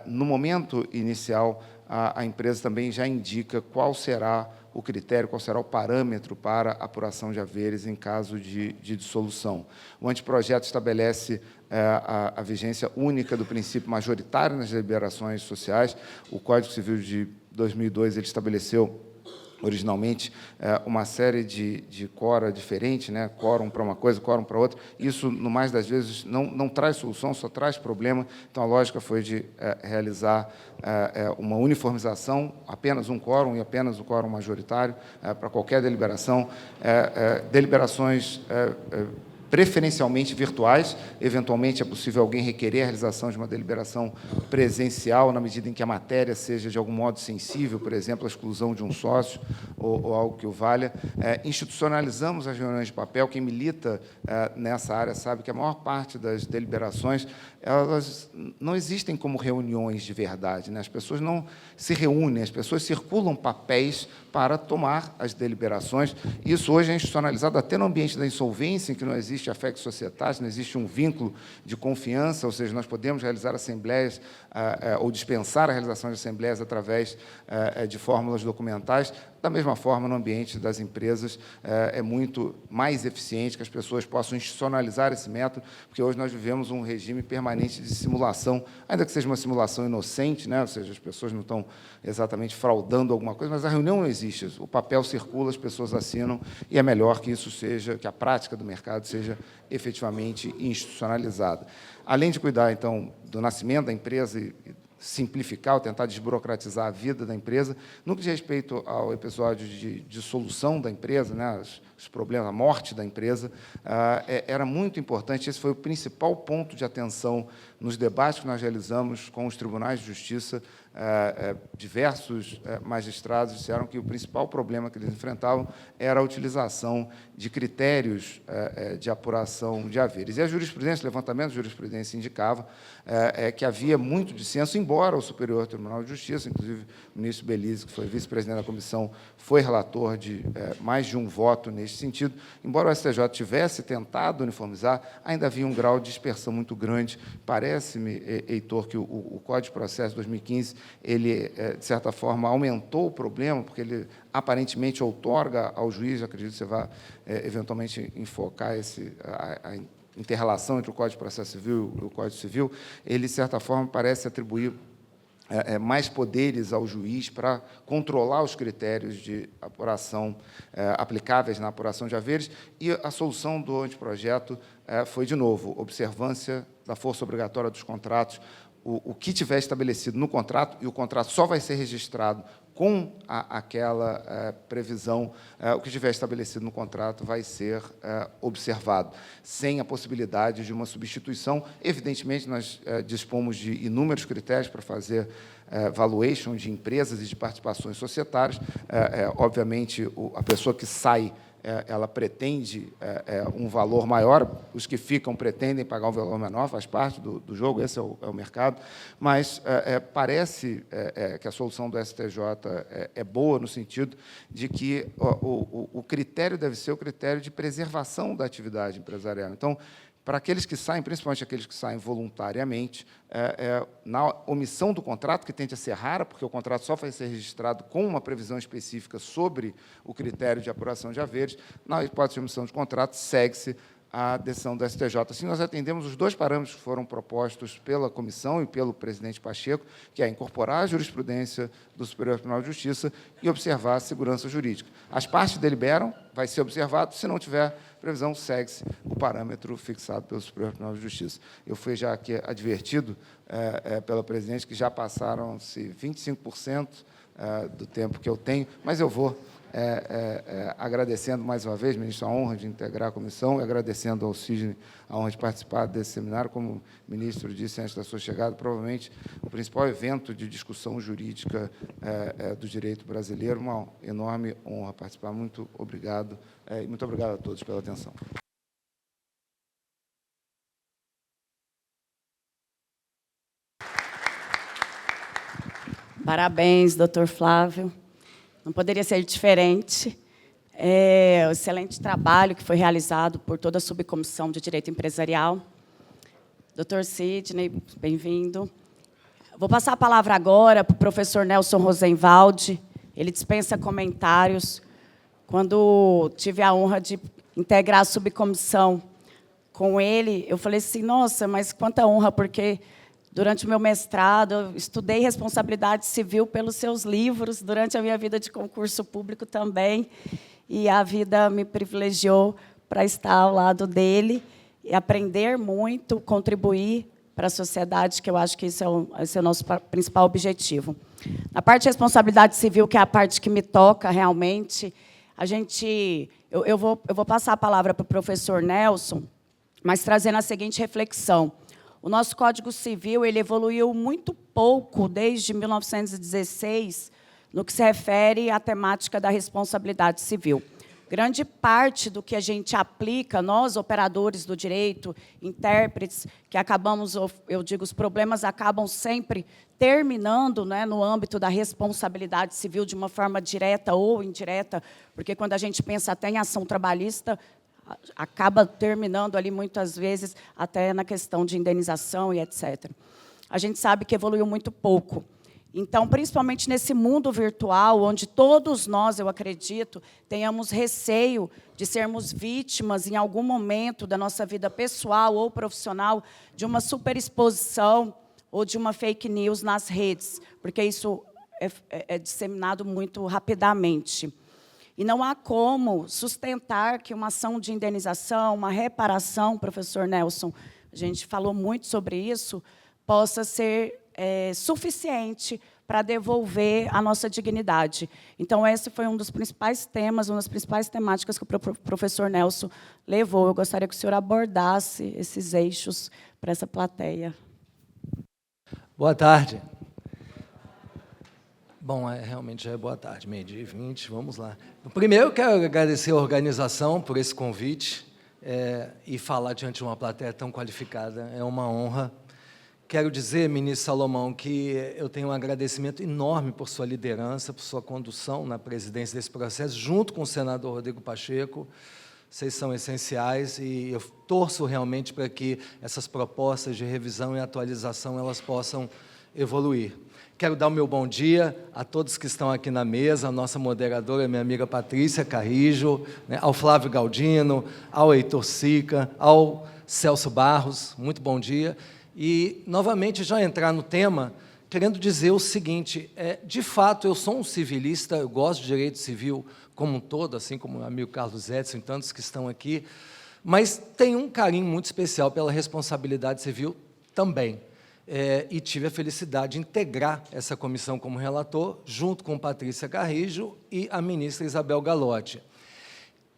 no momento inicial, a empresa também já indica qual será o critério, qual será o parâmetro para apuração de haveres em caso de dissolução. O anteprojeto estabelece a vigência única do princípio majoritário nas deliberações sociais. O Código Civil de 2002 ele estabeleceu originalmente uma série de quora diferente, né? Quórum para uma coisa, quórum para outra. Isso, no mais das vezes, não traz solução, só traz problema. Então, a lógica foi de realizar uma uniformização, apenas um quórum e apenas o quórum majoritário para qualquer deliberação. Deliberações preferencialmente virtuais. Eventualmente, é possível alguém requerer a realização de uma deliberação presencial, na medida em que a matéria seja, de algum modo, sensível, por exemplo, a exclusão de um sócio ou algo que o valha. Institucionalizamos as reuniões de papel. Quem milita nessa área sabe que a maior parte das deliberações elas não existem como reuniões de verdade, né? As pessoas não se reúnem, as pessoas circulam papéis para tomar as deliberações. Isso hoje é institucionalizado até no ambiente da insolvência, em que não existe affecto societátis, não existe um vínculo de confiança, ou seja, nós podemos realizar assembleias ou dispensar a realização de assembleias através de fórmulas documentais. Da mesma forma, no ambiente das empresas, é muito mais eficiente que as pessoas possam institucionalizar esse método, porque hoje nós vivemos um regime permanente de simulação, ainda que seja uma simulação inocente, né? Ou seja, as pessoas não estão exatamente fraudando alguma coisa, mas a reunião não existe, o papel circula, as pessoas assinam, e é melhor que isso seja, que a prática do mercado seja efetivamente institucionalizada. Além de cuidar, então, do nascimento da empresa e simplificar ou tentar desburocratizar a vida da empresa, no que diz respeito ao episódio de dissolução da empresa, né, os problemas, a morte da empresa, era muito importante. Esse foi o principal ponto de atenção nos debates que nós realizamos com os tribunais de justiça. Diversos magistrados disseram que o principal problema que eles enfrentavam era a utilização de critérios de apuração de haveres. E a jurisprudência, o levantamento de jurisprudência indicava que havia muito dissenso, embora o Superior Tribunal de Justiça, inclusive o ministro Belize, que foi vice-presidente da comissão, foi relator de mais de um voto neste sentido. Embora o STJ tivesse tentado uniformizar, ainda havia um grau de dispersão muito grande. Parece-me, Heitor, que o Código de Processo de 2015, ele, de certa forma, aumentou o problema, porque ele, aparentemente, outorga ao juiz, acredito que você vai, eventualmente, enfocar a inter-relação entre o Código de Processo Civil e o Código Civil, ele, de certa forma, parece atribuir mais poderes ao juiz para controlar os critérios de apuração aplicáveis na apuração de haveres, e a solução do anteprojeto foi, de novo, observância da força obrigatória dos contratos. O que tiver estabelecido no contrato, e o contrato só vai ser registrado com aquela previsão, o que tiver estabelecido no contrato vai ser observado, sem a possibilidade de uma substituição. Evidentemente, nós dispomos de inúmeros critérios para fazer valuation de empresas e de participações societárias. Obviamente, a pessoa que sai, ela pretende um valor maior, os que ficam pretendem pagar um valor menor, faz parte do jogo, esse é o mercado, mas parece que a solução do STJ é boa no sentido de que o critério deve ser o critério de preservação da atividade empresarial. Então, para aqueles que saem, principalmente aqueles que saem voluntariamente, na omissão do contrato, que tende a ser rara, porque o contrato só vai ser registrado com uma previsão específica sobre o critério de apuração de haveres, na hipótese de omissão de contrato, segue-se a decisão do STJ. Assim, nós atendemos os dois parâmetros que foram propostos pela comissão e pelo presidente Pacheco, que é incorporar a jurisprudência do Superior Tribunal de Justiça e observar a segurança jurídica. As partes deliberam, vai ser observado, se não tiver previsão, segue-se o parâmetro fixado pelo Superior Tribunal de Justiça. Eu fui já aqui advertido pela presidente que já passaram-se 25% do tempo que eu tenho, mas eu vou agradecendo mais uma vez, ministro, a honra de integrar a comissão, e agradecendo ao Sidney a honra de participar desse seminário. Como o ministro disse antes da sua chegada, provavelmente o principal evento de discussão jurídica do direito brasileiro. Uma enorme honra participar. Muito obrigado, e muito obrigado a todos pela atenção. Parabéns, doutor Flávio. Não poderia ser diferente. O excelente trabalho que foi realizado por toda a subcomissão de Direito Empresarial. Doutor Sidney, bem-vindo. Vou passar a palavra agora para o professor Nelson Rosenwald. Ele dispensa comentários. Quando tive a honra de integrar a subcomissão com ele, eu falei assim, nossa, mas quanta honra, porque durante o meu mestrado, eu estudei responsabilidade civil pelos seus livros, durante a minha vida de concurso público também, e a vida me privilegiou para estar ao lado dele e aprender muito, contribuir para a sociedade, que eu acho que esse é o nosso principal objetivo. Na parte de responsabilidade civil, que é a parte que me toca realmente, eu vou passar a palavra para o professor Nelson, mas trazendo a seguinte reflexão. O nosso Código Civil ele evoluiu muito pouco desde 1916 no que se refere à temática da responsabilidade civil. Grande parte do que a gente aplica, nós, operadores do direito, intérpretes, que acabamos, eu digo, os problemas acabam sempre terminando, né, no âmbito da responsabilidade civil de uma forma direta ou indireta, porque quando a gente pensa até em ação trabalhista, acaba terminando ali, muitas vezes, até na questão de indenização e etc. A gente sabe que evoluiu muito pouco. Então, principalmente nesse mundo virtual, onde todos nós, eu acredito, tenhamos receio de sermos vítimas, em algum momento da nossa vida pessoal ou profissional, de uma superexposição ou de uma fake news nas redes, porque isso é disseminado muito rapidamente. E não há como sustentar que uma ação de indenização, uma reparação, professor Nelson, a gente falou muito sobre isso, possa ser suficiente para devolver a nossa dignidade. Então, esse foi um dos principais temas, uma das principais temáticas que o professor Nelson levou. Eu gostaria que o senhor abordasse esses eixos para essa plateia. Boa tarde. Bom, realmente já é boa tarde, 12h20, vamos lá. Primeiro, eu quero agradecer a organização por esse convite e falar diante de uma plateia tão qualificada. É uma honra. Quero dizer, ministro Salomão, que eu tenho um agradecimento enorme por sua liderança, por sua condução na presidência desse processo, junto com o senador Rodrigo Pacheco. Vocês são essenciais e eu torço realmente para que essas propostas de revisão e atualização elas possam evoluir. Quero dar o meu bom dia a todos que estão aqui na mesa, a nossa moderadora, minha amiga Patrícia Carrijo, né, ao Flávio Galdino, ao Heitor Sica, ao Celso Barros, muito bom dia. E, novamente, já entrar no tema, querendo dizer o seguinte, de fato, eu sou um civilista, eu gosto de direito civil como um todo, assim como o amigo Carlos Edson e tantos que estão aqui, mas tenho um carinho muito especial pela responsabilidade civil também. E tive a felicidade de integrar essa comissão como relator, junto com Patrícia Carrijo e a ministra Isabel Galotti.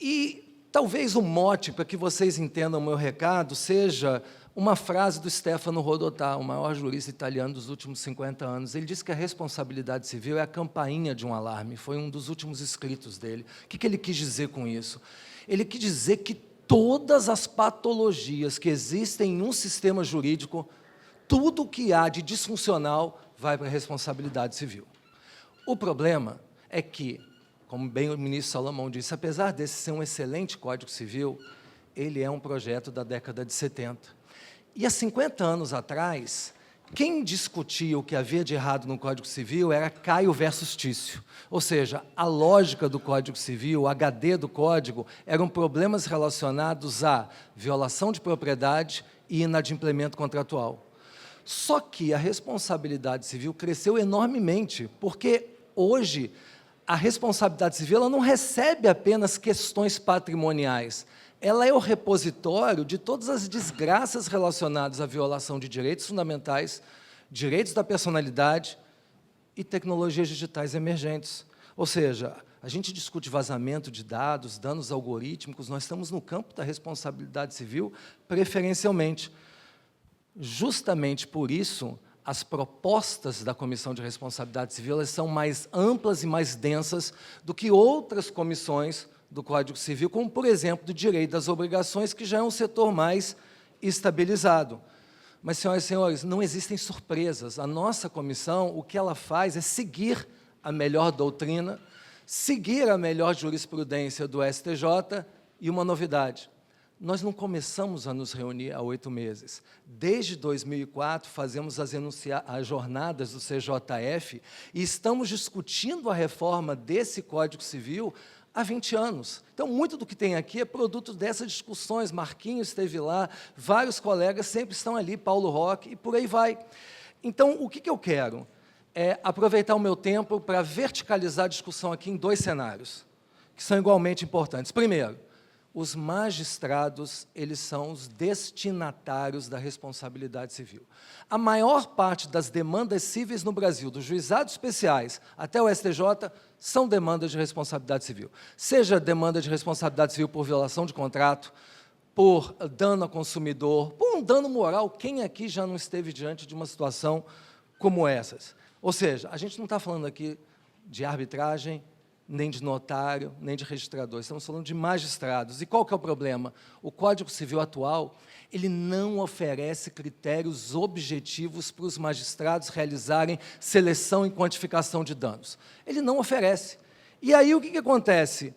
E talvez o mote, para que vocês entendam o meu recado, seja uma frase do Stefano Rodotà, o maior jurista italiano dos últimos 50 anos. Ele disse que a responsabilidade civil é a campainha de um alarme, foi um dos últimos escritos dele. O que ele quis dizer com isso? Ele quis dizer que todas as patologias que existem em um sistema jurídico, tudo que há de disfuncional vai para a responsabilidade civil. O problema é que, como bem o ministro Salomão disse, apesar desse ser um excelente Código Civil, ele é um projeto da década de 70. E há 50 anos atrás, quem discutia o que havia de errado no Código Civil era Caio versus Tício. Ou seja, a lógica do Código Civil, o HD do Código, eram problemas relacionados à violação de propriedade e inadimplemento contratual. Só que a responsabilidade civil cresceu enormemente, porque hoje a responsabilidade civil ela não recebe apenas questões patrimoniais, ela é o repositório de todas as desgraças relacionadas à violação de direitos fundamentais, direitos da personalidade e tecnologias digitais emergentes. Ou seja, a gente discute vazamento de dados, danos algorítmicos, nós estamos no campo da responsabilidade civil preferencialmente. Justamente por isso, as propostas da Comissão de Responsabilidade Civil elas são mais amplas e mais densas do que outras comissões do Código Civil, como, por exemplo, do direito das obrigações, que já é um setor mais estabilizado. Mas, senhoras e senhores, não existem surpresas. A nossa comissão, o que ela faz é seguir a melhor doutrina, seguir a melhor jurisprudência do STJ e uma novidade. Nós não começamos a nos reunir há 8 meses. Desde 2004, fazemos as jornadas do CJF e estamos discutindo a reforma desse Código Civil há 20 anos. Então, muito do que tem aqui é produto dessas discussões. Marquinhos esteve lá, vários colegas sempre estão ali, Paulo Roque, e por aí vai. Então, o que eu quero? É aproveitar o meu tempo para verticalizar a discussão aqui em 2 cenários, que são igualmente importantes. Primeiro, os magistrados, eles são os destinatários da responsabilidade civil. A maior parte das demandas cíveis no Brasil, dos juizados especiais até o STJ, são demandas de responsabilidade civil. Seja demanda de responsabilidade civil por violação de contrato, por dano ao consumidor, por um dano moral. Quem aqui já não esteve diante de uma situação como essas? Ou seja, a gente não está falando aqui de arbitragem, nem de notário, nem de registrador. Estamos falando de magistrados. E qual que é o problema? O Código Civil atual, ele não oferece critérios objetivos para os magistrados realizarem seleção e quantificação de danos. Ele não oferece. E aí, o que acontece?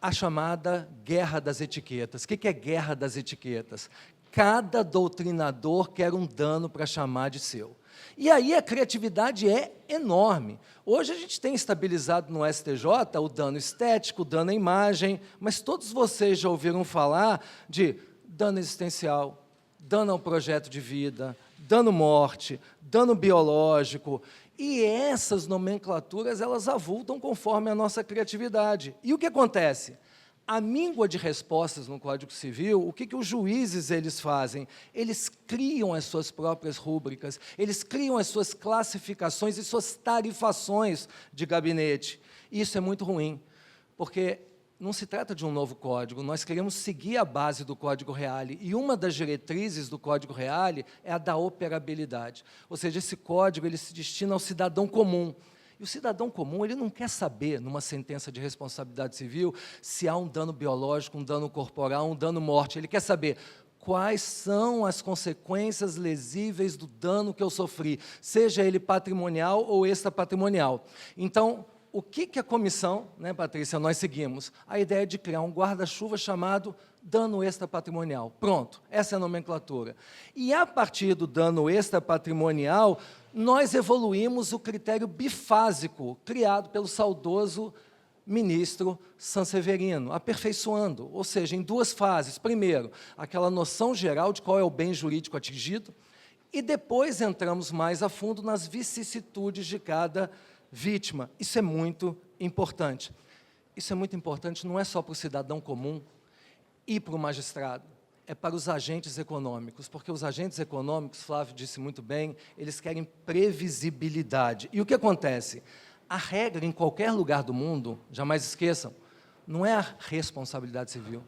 A chamada guerra das etiquetas. O que é guerra das etiquetas? Cada doutrinador quer um dano para chamar de seu. E aí a criatividade é enorme. Hoje a gente tem estabilizado no STJ o dano estético, o dano à imagem, mas todos vocês já ouviram falar de dano existencial, dano ao projeto de vida, dano morte, dano biológico, e essas nomenclaturas elas avultam conforme a nossa criatividade. E o que acontece? A míngua de respostas no Código Civil, o que os juízes eles fazem? Eles criam as suas próprias rúbricas, eles criam as suas classificações e suas tarifações de gabinete. E isso é muito ruim, porque não se trata de um novo código, nós queremos seguir a base do Código Reale, e uma das diretrizes do Código Reale é a da operabilidade. Ou seja, esse código ele se destina ao cidadão comum. E o cidadão comum ele não quer saber, numa sentença de responsabilidade civil, se há um dano biológico, um dano corporal, um dano morte. Ele quer saber quais são as consequências lesíveis do dano que eu sofri, seja ele patrimonial ou extrapatrimonial. Então, o que a comissão, né, Patrícia, nós seguimos? A ideia de criar um guarda-chuva chamado dano extrapatrimonial. Pronto, essa é a nomenclatura. E, a partir do dano extrapatrimonial, nós evoluímos o critério bifásico, criado pelo saudoso ministro Sanseverino, aperfeiçoando, ou seja, em 2 fases. Primeiro, aquela noção geral de qual é o bem jurídico atingido, e depois entramos mais a fundo nas vicissitudes de cada vítima. Isso é muito importante. Isso é muito importante não é só para o cidadão comum e para o magistrado, é para os agentes econômicos, porque os agentes econômicos, Flávio disse muito bem, eles querem previsibilidade. E o que acontece? A regra em qualquer lugar do mundo, jamais esqueçam, não é a responsabilidade civil,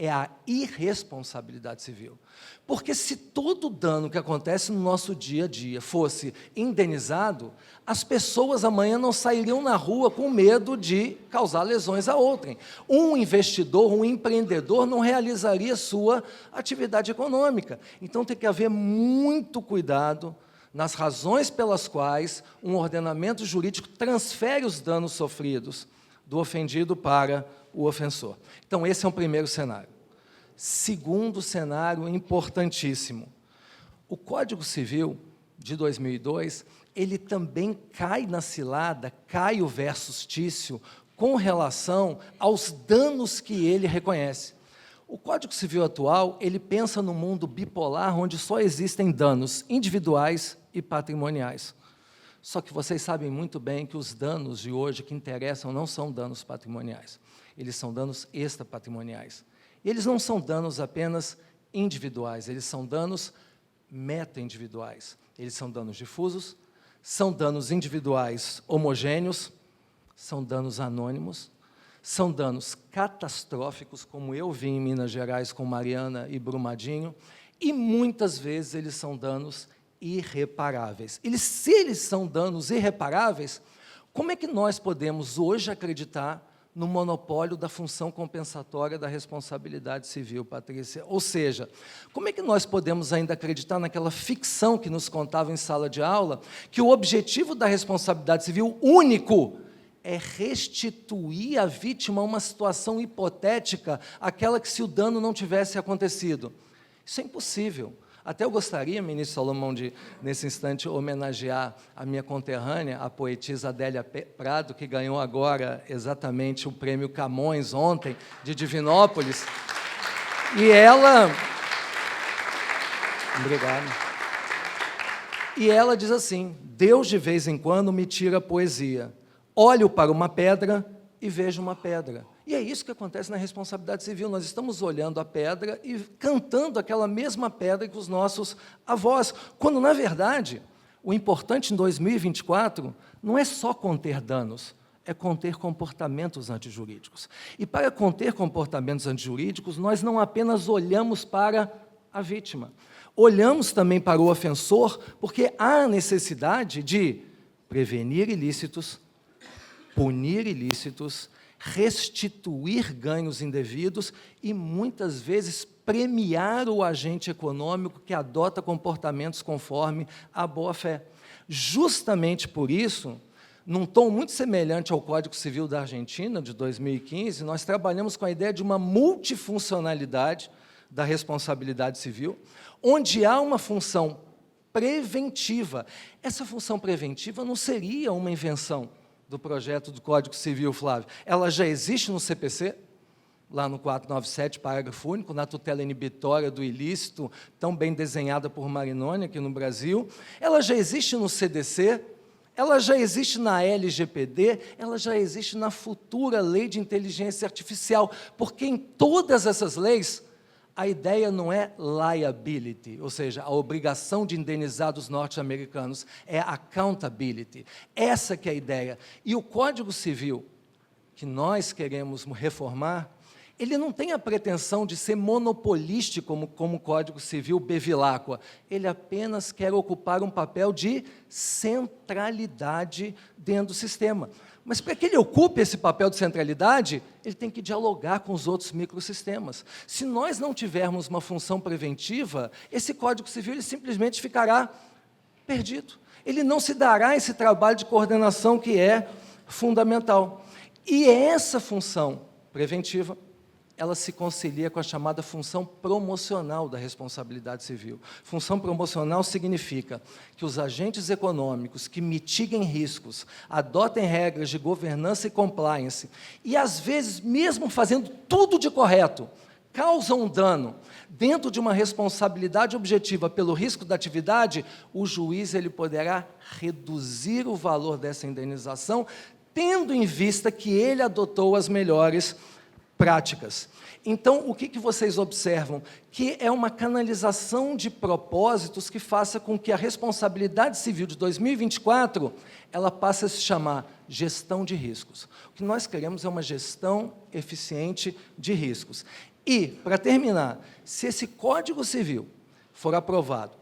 é a irresponsabilidade civil. Porque se todo dano que acontece no nosso dia a dia fosse indenizado, as pessoas amanhã não sairiam na rua com medo de causar lesões a outrem. Um investidor, um empreendedor não realizaria sua atividade econômica. Então tem que haver muito cuidado nas razões pelas quais um ordenamento jurídico transfere os danos sofridos do ofendido para o ofensor. Então, esse é o primeiro cenário. Segundo cenário importantíssimo. O Código Civil de 2002, ele também cai na cilada, Caio versus Tício, com relação aos danos que ele reconhece. O Código Civil atual, ele pensa no mundo bipolar, onde só existem danos individuais e patrimoniais. Só que vocês sabem muito bem que os danos de hoje que interessam não são danos patrimoniais, eles são danos extrapatrimoniais. E eles não são danos apenas individuais, eles são danos meta-individuais. Eles são danos difusos, são danos individuais homogêneos, são danos anônimos, são danos catastróficos, como eu vi em Minas Gerais com Mariana e Brumadinho, e muitas vezes eles são danos irreparáveis. Se eles são danos irreparáveis, como é que nós podemos hoje acreditar no monopólio da função compensatória da responsabilidade civil, Patrícia? Ou seja, como é que nós podemos ainda acreditar naquela ficção que nos contava em sala de aula, que o objetivo da responsabilidade civil único é restituir à vítima uma situação hipotética, aquela que se o dano não tivesse acontecido? Isso é impossível. Até eu gostaria, ministro Salomão, de, nesse instante, homenagear a minha conterrânea, a poetisa Adélia Prado, que ganhou agora exatamente o prêmio Camões ontem, de Divinópolis. E ela... Obrigado. E ela diz assim: Deus, de vez em quando, me tira a poesia. Olho para uma pedra e vejo uma pedra. E é isso que acontece na responsabilidade civil. Nós estamos olhando a pedra e cantando aquela mesma pedra que os nossos avós, quando, na verdade, o importante em 2024 não é só conter danos, é conter comportamentos antijurídicos. E para conter comportamentos antijurídicos, nós não apenas olhamos para a vítima, olhamos também para o ofensor, porque há necessidade de prevenir ilícitos, punir ilícitos, restituir ganhos indevidos e, muitas vezes, premiar o agente econômico que adota comportamentos conforme a boa-fé. Justamente por isso, num tom muito semelhante ao Código Civil da Argentina, de 2015, nós trabalhamos com a ideia de uma multifuncionalidade da responsabilidade civil, onde há uma função preventiva. Essa função preventiva não seria uma invenção do projeto do Código Civil, Flávio. Ela já existe no CPC, lá no 497, parágrafo único, na tutela inibitória do ilícito, tão bem desenhada por Marinoni aqui no Brasil. Ela já existe no CDC, ela já existe na LGPD, ela já existe na futura Lei de Inteligência Artificial, porque em todas essas leis, a ideia não é liability, ou seja, a obrigação de indenizar dos norte-americanos, é accountability. Essa que é a ideia. E o Código Civil, que nós queremos reformar, ele não tem a pretensão de ser monopolístico como o Código Civil Bevilacqua. Ele apenas quer ocupar um papel de centralidade dentro do sistema. Mas para que ele ocupe esse papel de centralidade, ele tem que dialogar com os outros microsistemas. Se nós não tivermos uma função preventiva, esse Código Civil ele simplesmente ficará perdido. Ele não se dará esse trabalho de coordenação que é fundamental. E essa função preventiva, ela se concilia com a chamada função promocional da responsabilidade civil. Função promocional significa que os agentes econômicos que mitiguem riscos, adotem regras de governança e compliance, e, às vezes, mesmo fazendo tudo de correto, causam um dano dentro de uma responsabilidade objetiva pelo risco da atividade, o juiz ele poderá reduzir o valor dessa indenização, tendo em vista que ele adotou as melhores práticas. Então, o que vocês observam? Que é uma canalização de propósitos que faça com que a responsabilidade civil de 2024 ela passe a se chamar gestão de riscos. O que nós queremos é uma gestão eficiente de riscos. E, para terminar, se esse Código Civil for aprovado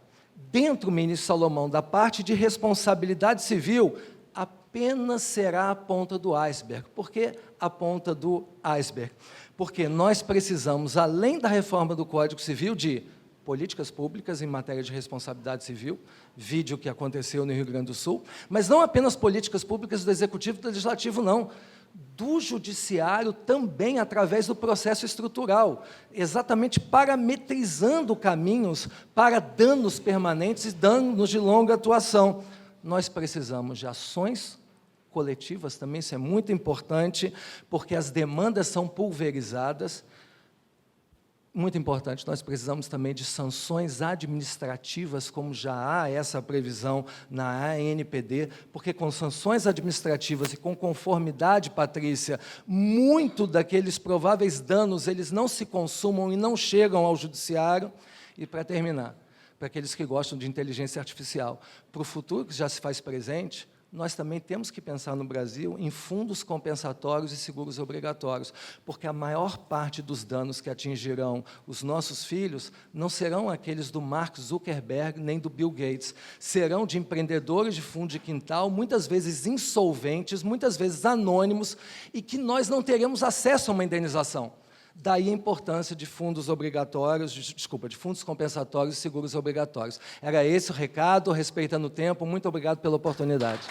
dentro, ministro Salomão, da parte de responsabilidade civil, apenas será a ponta do iceberg. Por que a ponta do iceberg? Porque nós precisamos, além da reforma do Código Civil, de políticas públicas em matéria de responsabilidade civil, vide o que aconteceu no Rio Grande do Sul, mas não apenas políticas públicas do Executivo e do Legislativo, não, do Judiciário também através do processo estrutural, exatamente parametrizando caminhos para danos permanentes e danos de longa atuação. Nós precisamos de ações coletivas, também isso é muito importante, porque as demandas são pulverizadas. Muito importante, nós precisamos também de sanções administrativas, como já há essa previsão na ANPD, porque com sanções administrativas e com conformidade, Patrícia, muito daqueles prováveis danos, eles não se consumam e não chegam ao judiciário. E, para terminar, para aqueles que gostam de inteligência artificial, para o futuro que já se faz presente, nós também temos que pensar no Brasil em fundos compensatórios e seguros obrigatórios, porque a maior parte dos danos que atingirão os nossos filhos não serão aqueles do Mark Zuckerberg nem do Bill Gates, serão de empreendedores de fundo de quintal, muitas vezes insolventes, muitas vezes anônimos, e que nós não teremos acesso a uma indenização. Daí a importância de fundos obrigatórios, de fundos compensatórios e seguros obrigatórios. Era esse o recado, respeitando o tempo. Muito obrigado pela oportunidade.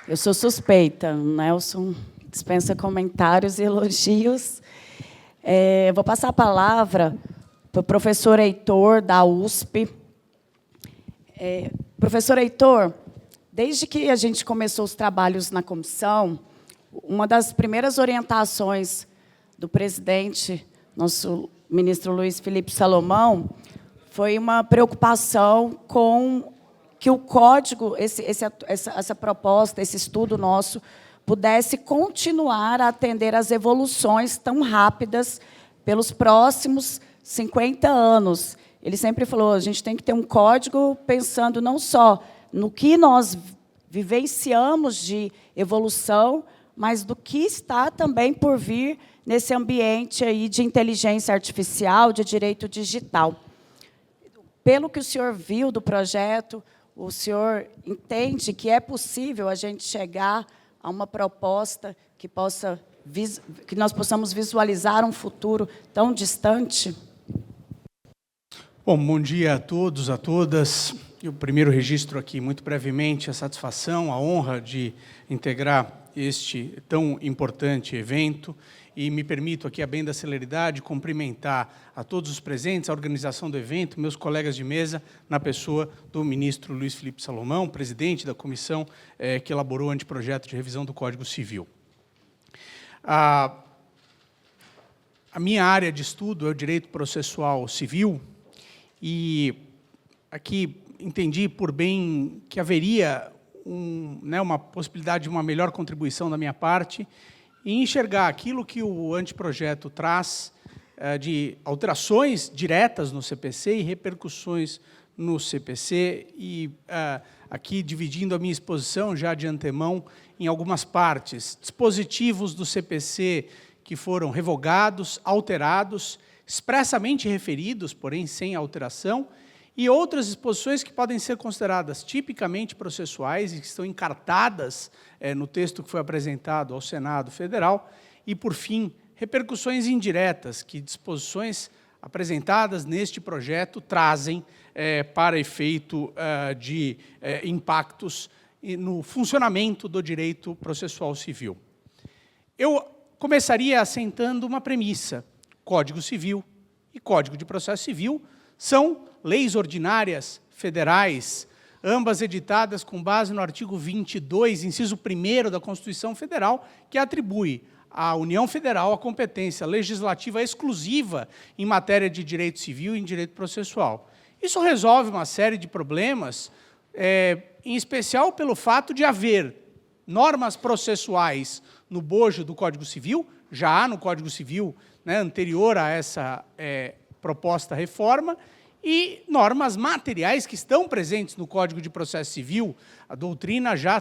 Eu sou suspeita. O Nelson dispensa comentários e elogios. Vou passar a palavra para o professor Heitor, da USP. Professor Heitor, desde que a gente começou os trabalhos na comissão, uma das primeiras orientações do presidente, nosso ministro Luiz Felipe Salomão, foi uma preocupação com que o código, essa proposta, esse estudo nosso, pudesse continuar a atender às evoluções tão rápidas pelos próximos 50 anos. Ele sempre falou, a gente tem que ter um código pensando não só no que nós vivenciamos de evolução, mas do que está também por vir nesse ambiente aí de inteligência artificial, de direito digital. Pelo que o senhor viu do projeto, o senhor entende que é possível a gente chegar a uma proposta que nós possamos visualizar um futuro tão distante? Bom dia a todos, a todas. Eu primeiro registro aqui, muito brevemente, a satisfação, a honra de integrar este tão importante evento e me permito aqui, a bem da celeridade, cumprimentar a todos os presentes, a organização do evento, meus colegas de mesa, na pessoa do ministro Luiz Felipe Salomão, presidente da comissão que elaborou o anteprojeto de revisão do Código Civil. A minha área de estudo é o direito processual civil, e aqui entendi por bem que haveria uma possibilidade de uma melhor contribuição da minha parte e enxergar aquilo que o anteprojeto traz de alterações diretas no CPC e repercussões no CPC, e aqui dividindo a minha exposição já de antemão em algumas partes. Dispositivos do CPC que foram revogados, alterados, expressamente referidos, porém sem alteração, e outras disposições que podem ser consideradas tipicamente processuais e que estão encartadas no texto que foi apresentado ao Senado Federal, e, por fim, repercussões indiretas que disposições apresentadas neste projeto trazem para efeito de impactos no funcionamento do direito processual civil. Eu começaria assentando uma premissa. Código Civil e Código de Processo Civil são leis ordinárias federais, ambas editadas com base no artigo 22, inciso 1º da Constituição Federal, que atribui à União Federal a competência legislativa exclusiva em matéria de direito civil e em direito processual. Isso resolve uma série de problemas, em especial pelo fato de haver normas processuais no bojo do Código Civil, já há no Código Civil, anterior a essa proposta reforma, e normas materiais que estão presentes no Código de Processo Civil, a doutrina já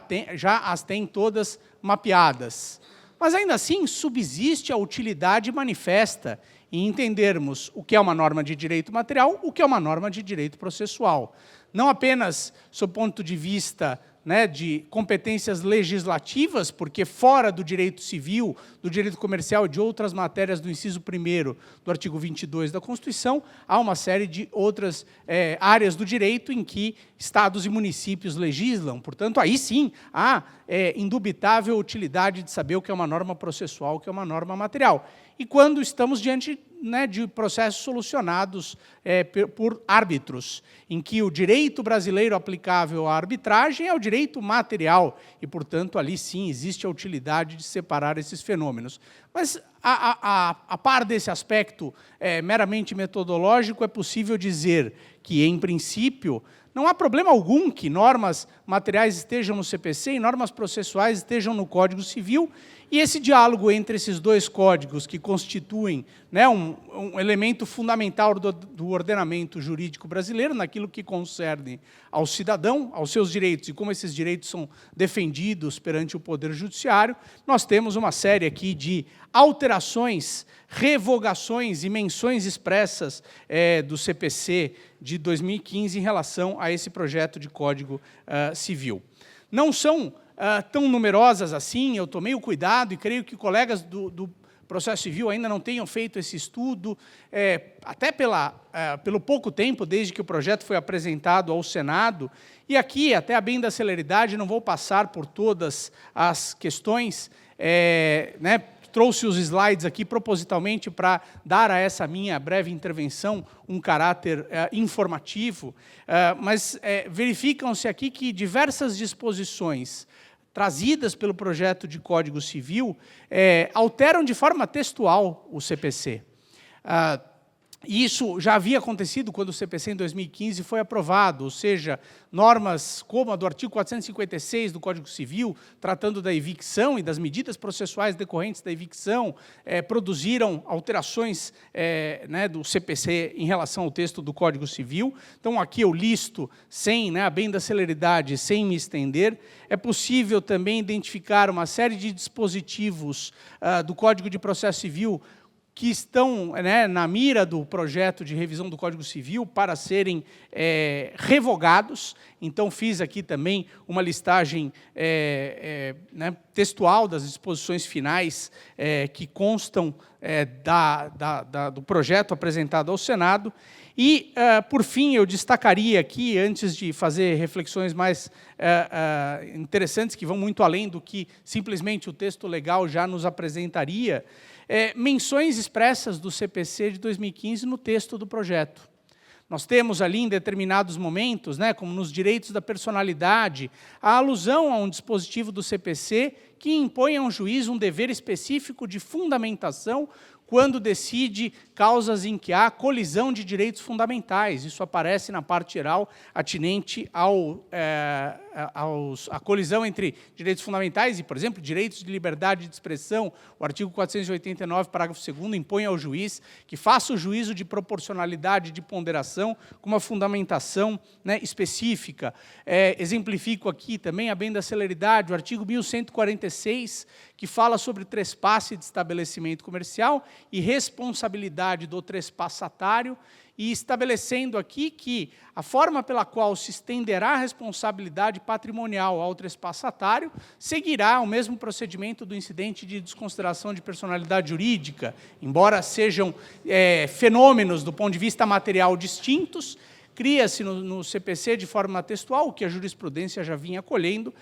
as tem todas mapeadas. Mas, ainda assim, subsiste a utilidade manifesta em entendermos o que é uma norma de direito material, o que é uma norma de direito processual. Não apenas sob o ponto de vista de competências legislativas, porque fora do direito civil, do direito comercial e de outras matérias do inciso 1º do artigo 22 da Constituição, há uma série de outras áreas do direito em que estados e municípios legislam. Portanto, aí sim há indubitável utilidade de saber o que é uma norma processual, o que é uma norma material. E quando estamos diante de processos solucionados por árbitros, em que o direito brasileiro aplicável à arbitragem é o direito material, e, portanto, ali sim existe a utilidade de separar esses fenômenos. Mas, a par desse aspecto meramente metodológico, é possível dizer que, em princípio, Não há problema algum que normas materiais estejam no CPC e normas processuais estejam no Código Civil, e esse diálogo entre esses dois códigos, que constituem, né, um elemento fundamental do ordenamento jurídico brasileiro, naquilo que concerne ao cidadão, aos seus direitos, e como esses direitos são defendidos perante o Poder Judiciário, nós temos uma série aqui de alterações, revogações e menções expressas do CPC de 2015 em relação a esse projeto de Código Civil. Não são tão numerosas assim, eu tomei o cuidado, e creio que colegas do processo civil ainda não tenham feito esse estudo, até pelo pouco tempo desde que o projeto foi apresentado ao Senado, e aqui, até a bem da celeridade, não vou passar por todas as questões, né, trouxe os slides aqui propositalmente para dar a essa minha breve intervenção um caráter informativo, mas verificam-se aqui que diversas disposições trazidas pelo projeto de Código Civil alteram de forma textual o CPC. E isso já havia acontecido quando o CPC, em 2015, foi aprovado, ou seja, normas como a do artigo 456 do Código Civil, tratando da evicção e das medidas processuais decorrentes da evicção, produziram alterações né, do CPC em relação ao texto do Código Civil. Então, aqui eu listo, sem, né, a bem da celeridade, sem me estender. É possível também identificar uma série de dispositivos do Código de Processo Civil que estão, né, na mira do projeto de revisão do Código Civil para serem revogados. Então, fiz aqui também uma listagem né, textual das disposições finais que constam do projeto apresentado ao Senado. E, por fim, eu destacaria aqui, antes de fazer reflexões mais interessantes, que vão muito além do que simplesmente o texto legal já nos apresentaria, menções expressas do CPC de 2015 no texto do projeto. Nós temos ali, em determinados momentos, né, como nos direitos da personalidade, a alusão a um dispositivo do CPC que impõe ao juiz um dever específico de fundamentação quando decide causas em que há colisão de direitos fundamentais. Isso aparece na parte geral atinente à colisão entre direitos fundamentais e, por exemplo, direitos de liberdade de expressão. O artigo 489, parágrafo 2º, impõe ao juiz que faça o juízo de proporcionalidade e de ponderação com uma fundamentação, né, específica. Exemplifico aqui também, a bem da celeridade, o artigo 1146, que fala sobre trespasse de estabelecimento comercial e responsabilidade do trespassatário, e estabelecendo aqui que a forma pela qual se estenderá a responsabilidade patrimonial ao trespassatário seguirá o mesmo procedimento do incidente de desconsideração de personalidade jurídica, embora sejam fenômenos do ponto de vista material distintos. Cria-se no CPC, de forma textual, o que a jurisprudência já vinha acolhendo,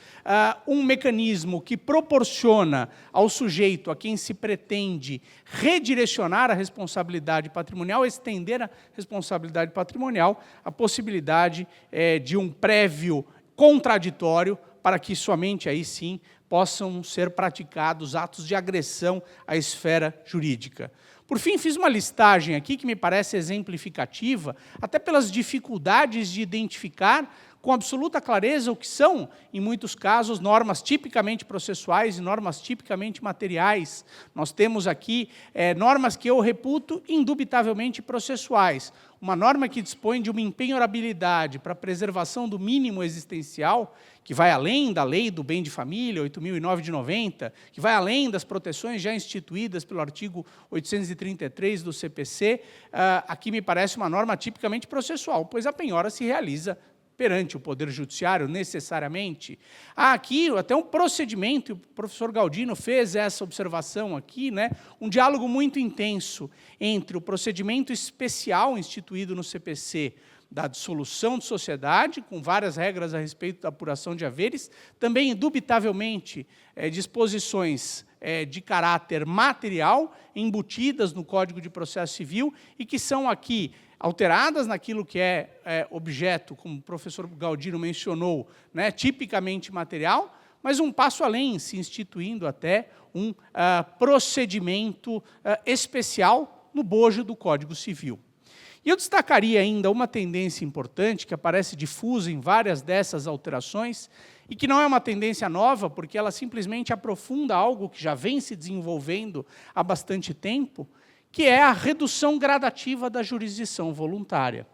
um mecanismo que proporciona ao sujeito a quem se pretende redirecionar a responsabilidade patrimonial, estender a responsabilidade patrimonial, a possibilidade de um prévio contraditório para que somente aí sim possam ser praticados atos de agressão à esfera jurídica. Por fim, fiz uma listagem aqui que me parece exemplificativa, até pelas dificuldades de identificar com absoluta clareza o que são, em muitos casos, normas tipicamente processuais e normas tipicamente materiais. Nós temos aqui normas que eu reputo indubitavelmente processuais. Uma norma que dispõe de uma impenhorabilidade para a preservação do mínimo existencial, que vai além da Lei do Bem de Família, 8.009 de 90, que vai além das proteções já instituídas pelo artigo 833 do CPC, aqui me parece uma norma tipicamente processual, pois a penhora se realiza perante o Poder Judiciário, necessariamente. Há aqui até um procedimento, o professor Galdino fez essa observação aqui, né, um diálogo muito intenso entre o procedimento especial instituído no CPC, da dissolução de sociedade, com várias regras a respeito da apuração de haveres, também, indubitavelmente, disposições de caráter material, embutidas no Código de Processo Civil, e que são aqui alteradas naquilo que é objeto, como o professor Galdino mencionou, né, tipicamente material, mas um passo além, se instituindo até um procedimento especial no bojo do Código Civil. E eu destacaria ainda uma tendência importante que aparece difusa em várias dessas alterações e que não é uma tendência nova, porque ela simplesmente aprofunda algo que já vem se desenvolvendo há bastante tempo, que é a redução gradativa da jurisdição voluntária.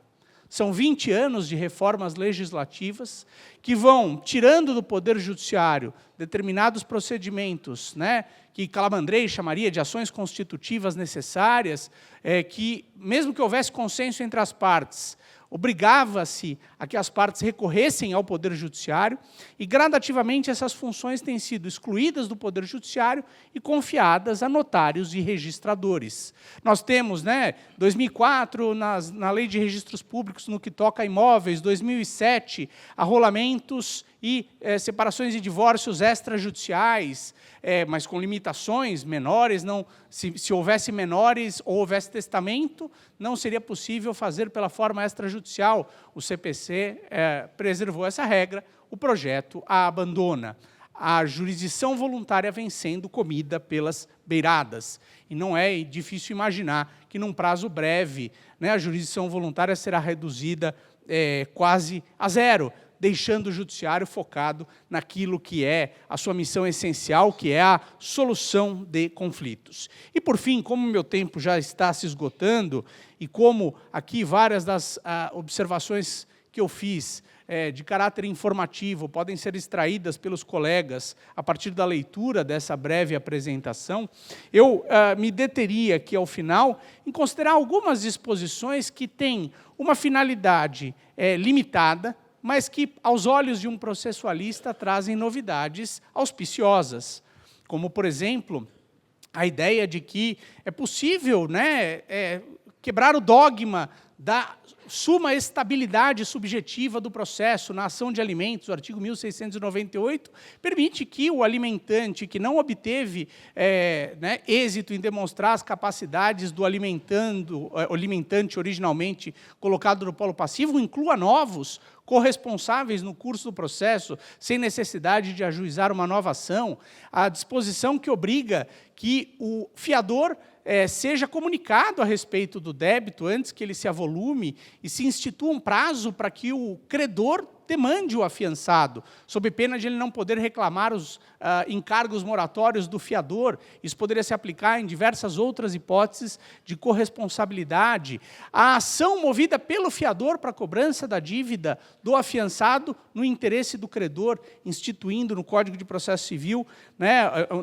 São 20 anos de reformas legislativas que vão tirando do Poder Judiciário determinados procedimentos, né, que Calamandrei chamaria de ações constitutivas necessárias, que, mesmo que houvesse consenso entre as partes, obrigava-se a que as partes recorressem ao Poder Judiciário, e gradativamente essas funções têm sido excluídas do Poder Judiciário e confiadas a notários e registradores. Nós temos, 2004, na Lei de Registros Públicos, no que toca a imóveis, 2007, arrolamentos e separações e divórcios extrajudiciais, mas com limitações menores. Não, se houvesse menores ou houvesse testamento, não seria possível fazer pela forma extrajudicial. O CPC preservou essa regra, o projeto a abandona. A jurisdição voluntária vem sendo comida pelas beiradas. E não é difícil imaginar que, num prazo breve, a jurisdição voluntária será reduzida quase a zero, deixando o judiciário focado naquilo que é a sua missão essencial, que é a solução de conflitos. E, por fim, como meu tempo já está se esgotando, e como aqui várias das observações que eu fiz de caráter informativo podem ser extraídas pelos colegas a partir da leitura dessa breve apresentação, eu me deteria aqui ao final em considerar algumas disposições que têm uma finalidade limitada, mas que, aos olhos de um processualista, trazem novidades auspiciosas, como, por exemplo, a ideia de que é possível quebrar o dogma da suma estabilidade subjetiva do processo na ação de alimentos. O artigo 1698 permite que o alimentante que não obteve êxito em demonstrar as capacidades do alimentante originalmente colocado no polo passivo inclua novos corresponsáveis no curso do processo, sem necessidade de ajuizar uma nova ação. A disposição que obriga que o fiador seja comunicado a respeito do débito antes que ele se avolume e se institua um prazo para que o credor demande o afiançado, sob pena de ele não poder reclamar os encargos moratórios do fiador. Isso poderia se aplicar em diversas outras hipóteses de corresponsabilidade. A ação movida pelo fiador para a cobrança da dívida do afiançado no interesse do credor, instituindo no Código de Processo Civil,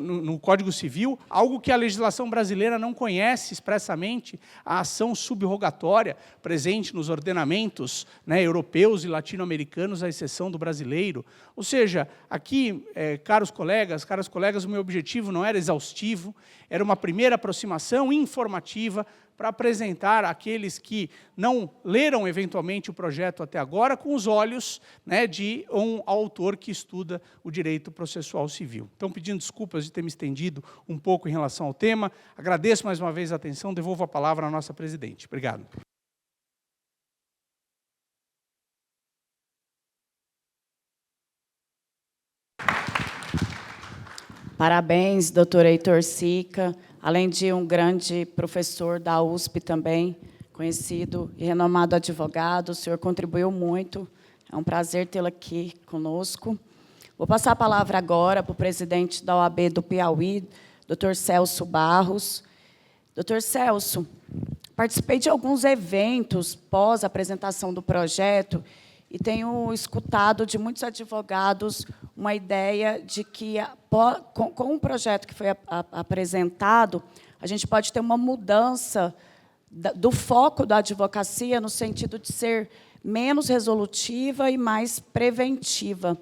no Código Civil, algo que a legislação brasileira não conhece expressamente, a ação subrogatória presente nos ordenamentos europeus e latino-americanos, à exceção do brasileiro. Ou seja, aqui, caros colegas, o meu objetivo não era exaustivo, era uma primeira aproximação informativa para apresentar àqueles que não leram eventualmente o projeto até agora com os olhos de um autor que estuda o direito processual civil. Então, pedindo desculpas de ter me estendido um pouco em relação ao tema, agradeço mais uma vez a atenção, devolvo a palavra à nossa presidente. Obrigado. Parabéns, doutor Heitor Sica, além de um grande professor da USP também, conhecido e renomado advogado, o senhor contribuiu muito, é um prazer tê-lo aqui conosco. Vou passar a palavra agora para o presidente da OAB do Piauí, doutor Celso Barros. Doutor Celso, participei de alguns eventos pós-apresentação do projeto e tenho escutado de muitos advogados uma ideia de que, com o projeto que foi apresentado, a gente pode ter uma mudança do foco da advocacia no sentido de ser menos resolutiva e mais preventiva.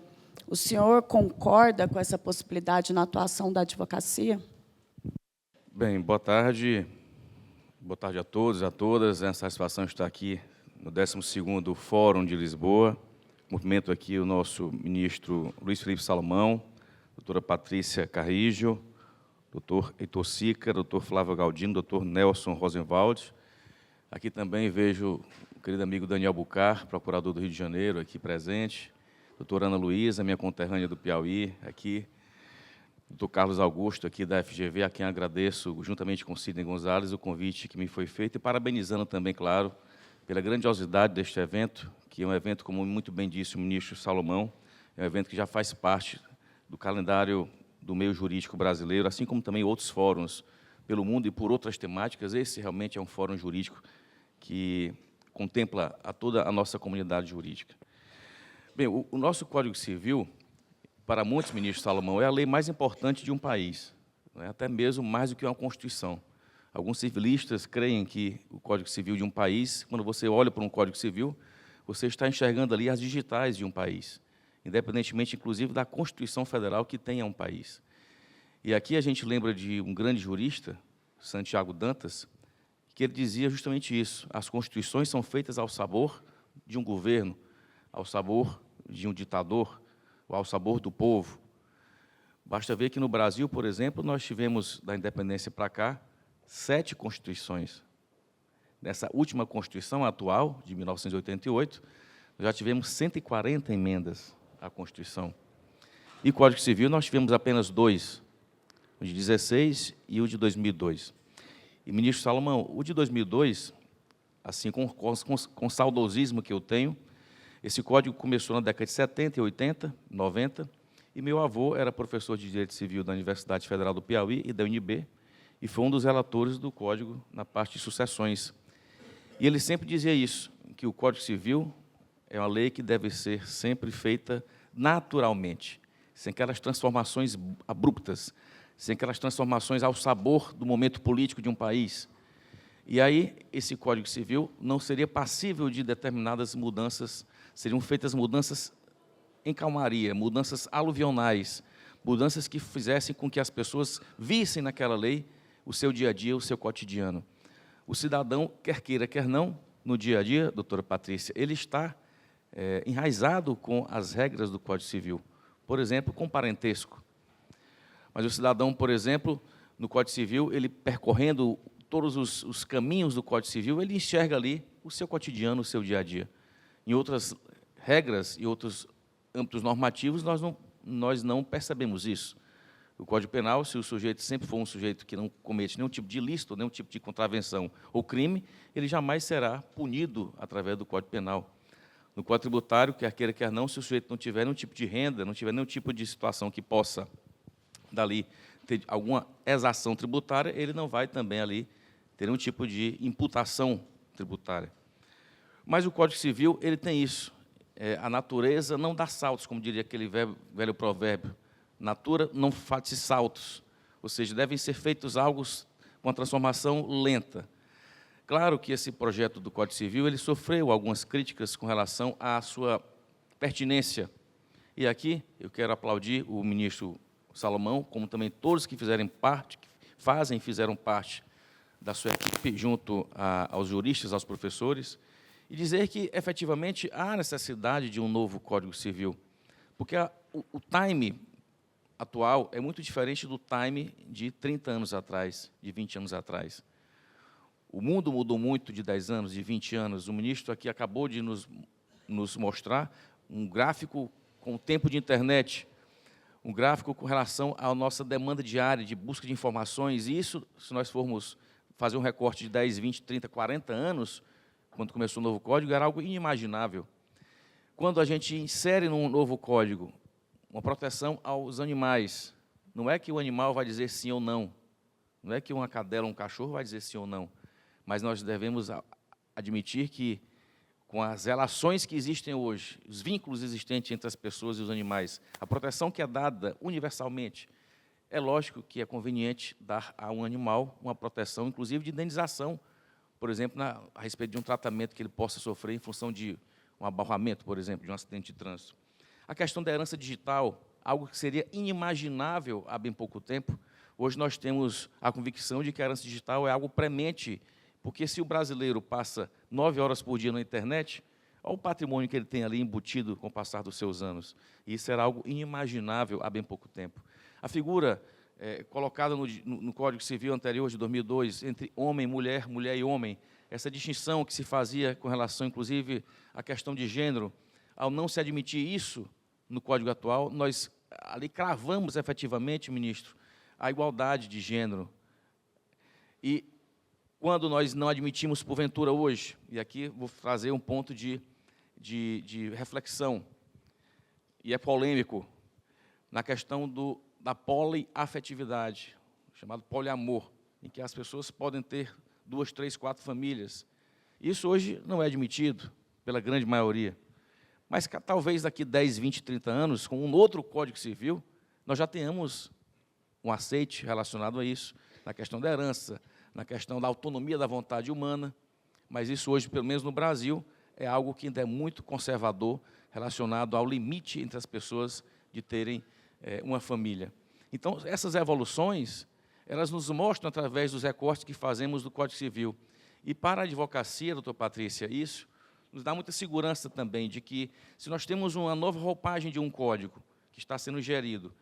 O senhor concorda com essa possibilidade na atuação da advocacia? Bem, boa tarde. Boa tarde a todos e a todas. É uma satisfação estar aqui no 12º Fórum de Lisboa. Cumprimento aqui o nosso ministro Luiz Felipe Salomão, doutora Patrícia Carrijo, doutor Heitor Sica, doutor Flávio Galdino, doutor Nelson Rosenwald. Aqui também vejo o querido amigo Daniel Bucar, procurador do Rio de Janeiro, aqui presente. Doutora Ana Luísa, minha conterrânea do Piauí, aqui. Doutor Carlos Augusto, aqui da FGV, a quem agradeço, juntamente com Sidney Gonzalez, o convite que me foi feito, e parabenizando também, claro, pela grandiosidade deste evento, que é um evento, como muito bem disse o ministro Salomão, é um evento que já faz parte do calendário do meio jurídico brasileiro, assim como também outros fóruns pelo mundo e por outras temáticas. Esse realmente é um fórum jurídico que contempla a toda a nossa comunidade jurídica. Bem, o nosso Código Civil, para muitos, ministro Salomão, é a lei mais importante de um país, né? Até mesmo mais do que uma Constituição. Alguns civilistas creem que o Código Civil de um país, quando você olha para um Código Civil, você está enxergando ali as digitais de um país, independentemente, inclusive, da Constituição Federal que tenha um país. E aqui a gente lembra de um grande jurista, Santiago Dantas, que ele dizia justamente isso: as constituições são feitas ao sabor de um governo, ao sabor de um ditador, ou ao sabor do povo. Basta ver que no Brasil, por exemplo, nós tivemos, da independência para cá, 7 constituições. Nessa última Constituição atual, de 1988, nós já tivemos 140 emendas à Constituição. E Código Civil nós tivemos apenas 2, o de 16 e o de 2002. E, ministro Salomão, o de 2002, assim, com saudosismo que eu tenho, esse código começou na década de 70, 80, 90, e meu avô era professor de Direito Civil da Universidade Federal do Piauí e da UNB, e foi um dos relatores do código na parte de sucessões. E ele sempre dizia isso, que o Código Civil é uma lei que deve ser sempre feita naturalmente, sem aquelas transformações abruptas, sem aquelas transformações ao sabor do momento político de um país. E aí, esse Código Civil não seria passível de determinadas mudanças, seriam feitas mudanças em calmaria, mudanças aluvionais, mudanças que fizessem com que as pessoas vissem naquela lei o seu dia a dia, o seu cotidiano. O cidadão, quer queira, quer não, no dia a dia, doutora Patrícia, ele está enraizado com as regras do Código Civil, por exemplo, com parentesco. Mas o cidadão, por exemplo, no Código Civil, ele percorrendo todos os caminhos do Código Civil, ele enxerga ali o seu cotidiano, o seu dia a dia. Em outras regras e outros âmbitos normativos, nós não percebemos isso. O Código Penal, se o sujeito sempre for um sujeito que não comete nenhum tipo de ilícito, nenhum tipo de contravenção ou crime, ele jamais será punido através do Código Penal. No Código Tributário, quer queira, quer não, se o sujeito não tiver nenhum tipo de renda, não tiver nenhum tipo de situação que possa, dali, ter alguma exação tributária, ele não vai também ali ter nenhum tipo de imputação tributária. Mas o Código Civil, ele tem isso. A natureza não dá saltos, como diria aquele velho provérbio. Natura não faz saltos, ou seja, devem ser feitos algo com uma transformação lenta. Claro que esse projeto do Código Civil ele sofreu algumas críticas com relação à sua pertinência. E aqui eu quero aplaudir o ministro Salomão, como também todos que fizeram parte da sua equipe junto aos juristas, aos professores, e dizer que, efetivamente, há necessidade de um novo Código Civil, porque o time atual é muito diferente do time de 30 anos atrás, de 20 anos atrás. O mundo mudou muito de 10 anos, de 20 anos. O ministro aqui acabou de nos mostrar um gráfico com o tempo de internet, um gráfico com relação à nossa demanda diária de busca de informações, e isso, se nós formos fazer um recorte de 10, 20, 30, 40 anos, quando começou o novo código, era algo inimaginável. Quando a gente insere num novo código uma proteção aos animais, não é que o animal vai dizer sim ou não, não é que uma cadela ou um cachorro vai dizer sim ou não, mas nós devemos admitir que, com as relações que existem hoje, os vínculos existentes entre as pessoas e os animais, a proteção que é dada universalmente, é lógico que é conveniente dar a um animal uma proteção, inclusive de indenização, por exemplo, a respeito de um tratamento que ele possa sofrer em função de um abarroamento, por exemplo, de um acidente de trânsito. A questão da herança digital, algo que seria inimaginável há bem pouco tempo, hoje nós temos a convicção de que a herança digital é algo premente, porque se o brasileiro passa 9 horas por dia na internet, olha o patrimônio que ele tem ali embutido com o passar dos seus anos. E isso era algo inimaginável há bem pouco tempo. A figura colocada no Código Civil anterior, de 2002, entre homem e mulher, mulher e homem, essa distinção que se fazia com relação, inclusive, à questão de gênero, ao não se admitir isso no Código atual, nós ali cravamos efetivamente, ministro, a igualdade de gênero. E quando nós não admitimos, porventura, hoje, e aqui vou trazer um ponto de reflexão, e é polêmico, na questão da poliafetividade, chamado poliamor, em que as pessoas podem ter 2, 3, 4 famílias. Isso hoje não é admitido pela grande maioria. Mas talvez daqui 10, 20, 30 anos, com um outro Código Civil, nós já tenhamos um aceite relacionado a isso, na questão da herança, na questão da autonomia da vontade humana, mas isso hoje, pelo menos no Brasil, é algo que ainda é muito conservador, relacionado ao limite entre as pessoas de terem uma família. Então, essas evoluções, elas nos mostram através dos recortes que fazemos do Código Civil. E para a advocacia, doutor Patrícia, isso nos dá muita segurança também de que, se nós temos uma nova roupagem de um código que está sendo gerido,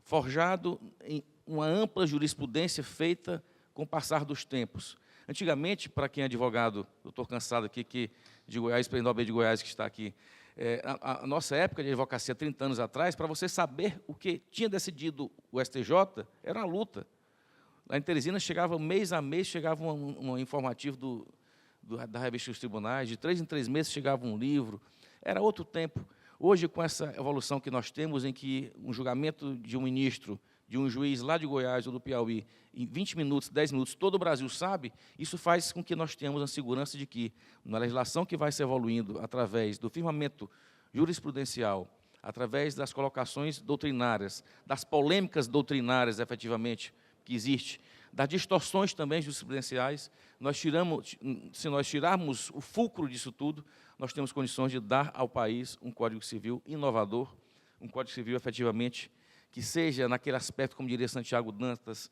forjado em uma ampla jurisprudência feita com o passar dos tempos. Antigamente, para quem é advogado, doutor Cansado aqui, de Goiás, presidente da OAB de Goiás, que está aqui, a nossa época de advocacia, 30 anos atrás, para você saber o que tinha decidido o STJ, era uma luta. Lá em Teresina, chegava mês a mês, chegava um informativo da revista dos tribunais, de 3 em 3 meses chegava um livro, era outro tempo. Hoje, com essa evolução que nós temos, em que um julgamento de um ministro, de um juiz lá de Goiás ou do Piauí, em 20 minutos, 10 minutos, todo o Brasil sabe, isso faz com que nós tenhamos a segurança de que, na legislação que vai se evoluindo através do firmamento jurisprudencial, através das colocações doutrinárias, das polêmicas doutrinárias, efetivamente, que existe, das distorções também jurisprudenciais, se nós tirarmos o fulcro disso tudo, nós temos condições de dar ao país um Código Civil inovador, um Código Civil, efetivamente, que seja, naquele aspecto, como diria Santiago Dantas,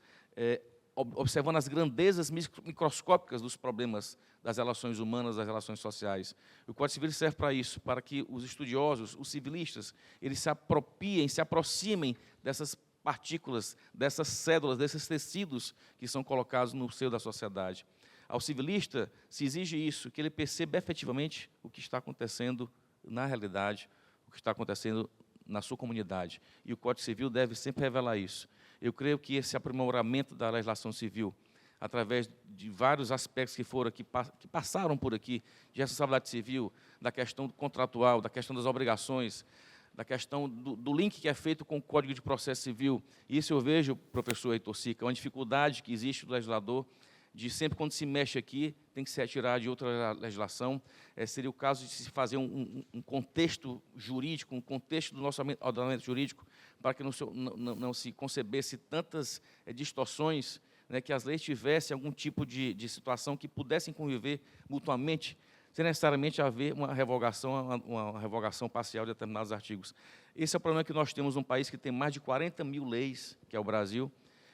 observando as grandezas microscópicas dos problemas das relações humanas, das relações sociais. O Código Civil serve para isso, para que os estudiosos, os civilistas, eles se apropiem, se aproximem dessas partículas, dessas cédulas, desses tecidos que são colocados no seio da sociedade. Ao civilista se exige isso, que ele perceba efetivamente o que está acontecendo na realidade, o que está acontecendo na sua comunidade. E o Código Civil deve sempre revelar isso. Eu creio que esse aprimoramento da legislação civil, através de vários aspectos que passaram por aqui, de responsabilidade civil, da questão contratual, da questão das obrigações, da questão do link que é feito com o Código de Processo Civil. Isso eu vejo, professor Heitor Sica, uma dificuldade que existe do legislador, de sempre quando se mexe aqui, tem que se retirar de outra legislação. Seria o caso de se fazer um contexto jurídico, um contexto do nosso ordenamento jurídico, para que não se concebesse tantas distorções, né, que as leis tivessem algum tipo de situação que pudessem conviver mutuamente, sem necessariamente haver uma revogação parcial de determinados artigos. Esse é o problema que nós temos num país que tem mais de 40 mil leis, que é o Brasil.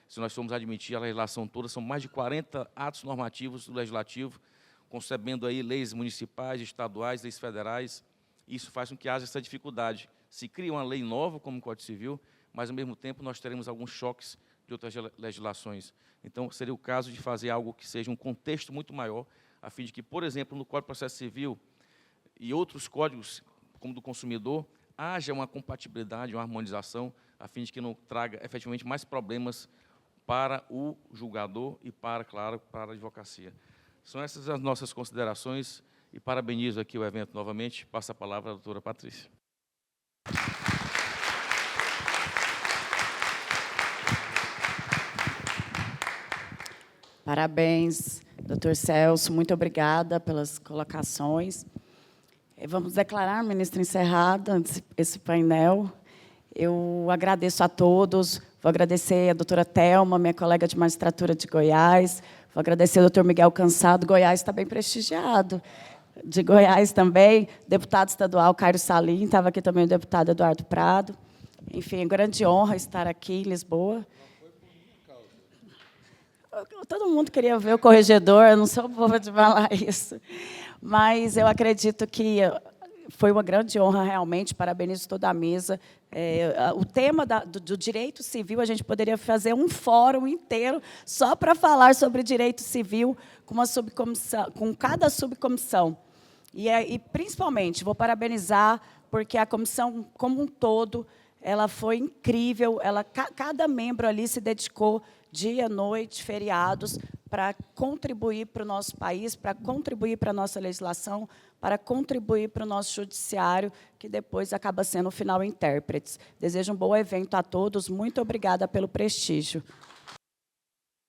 Se nós formos admitir a legislação toda, são mais de 40 atos normativos do Legislativo, concebendo aí leis municipais, estaduais, leis federais. Isso faz com que haja essa dificuldade. Se cria uma lei nova, como o Código Civil, mas, ao mesmo tempo, nós teremos alguns choques de outras legislações. Então, seria o caso de fazer algo que seja um contexto muito maior, a fim de que, por exemplo, no Código de Processo Civil e outros códigos, como do consumidor, haja uma compatibilidade, uma harmonização, a fim de que não traga, efetivamente, mais problemas para o julgador e, claro, para a advocacia. São essas as nossas considerações e parabenizo aqui o evento novamente. Passo a palavra à doutora Patrícia. Parabéns, doutor Celso, muito obrigada pelas colocações. Vamos declarar, ministro, encerrada esse painel. Eu agradeço a todos, vou agradecer a doutora Thelma, minha colega de magistratura de Goiás, vou agradecer ao doutor Miguel Cansado, Goiás está bem prestigiado, de Goiás também, deputado estadual Cairo Salim, estava aqui também o deputado Eduardo Prado. Enfim, grande honra estar aqui em Lisboa. Todo mundo queria ver o corregedor, eu não sou boba de falar isso, mas eu acredito que foi uma grande honra, realmente, parabenizo toda a mesa. O tema do direito civil, a gente poderia fazer um fórum inteiro só para falar sobre direito civil com cada subcomissão. E, principalmente, vou parabenizar, porque a comissão, como um todo, ela foi incrível, cada membro ali se dedicou dia, noite, feriados, para contribuir para o nosso país, para contribuir para a nossa legislação, para contribuir para o nosso judiciário, que depois acaba sendo o final intérpretes. Desejo um bom evento a todos. Muito obrigada pelo prestígio.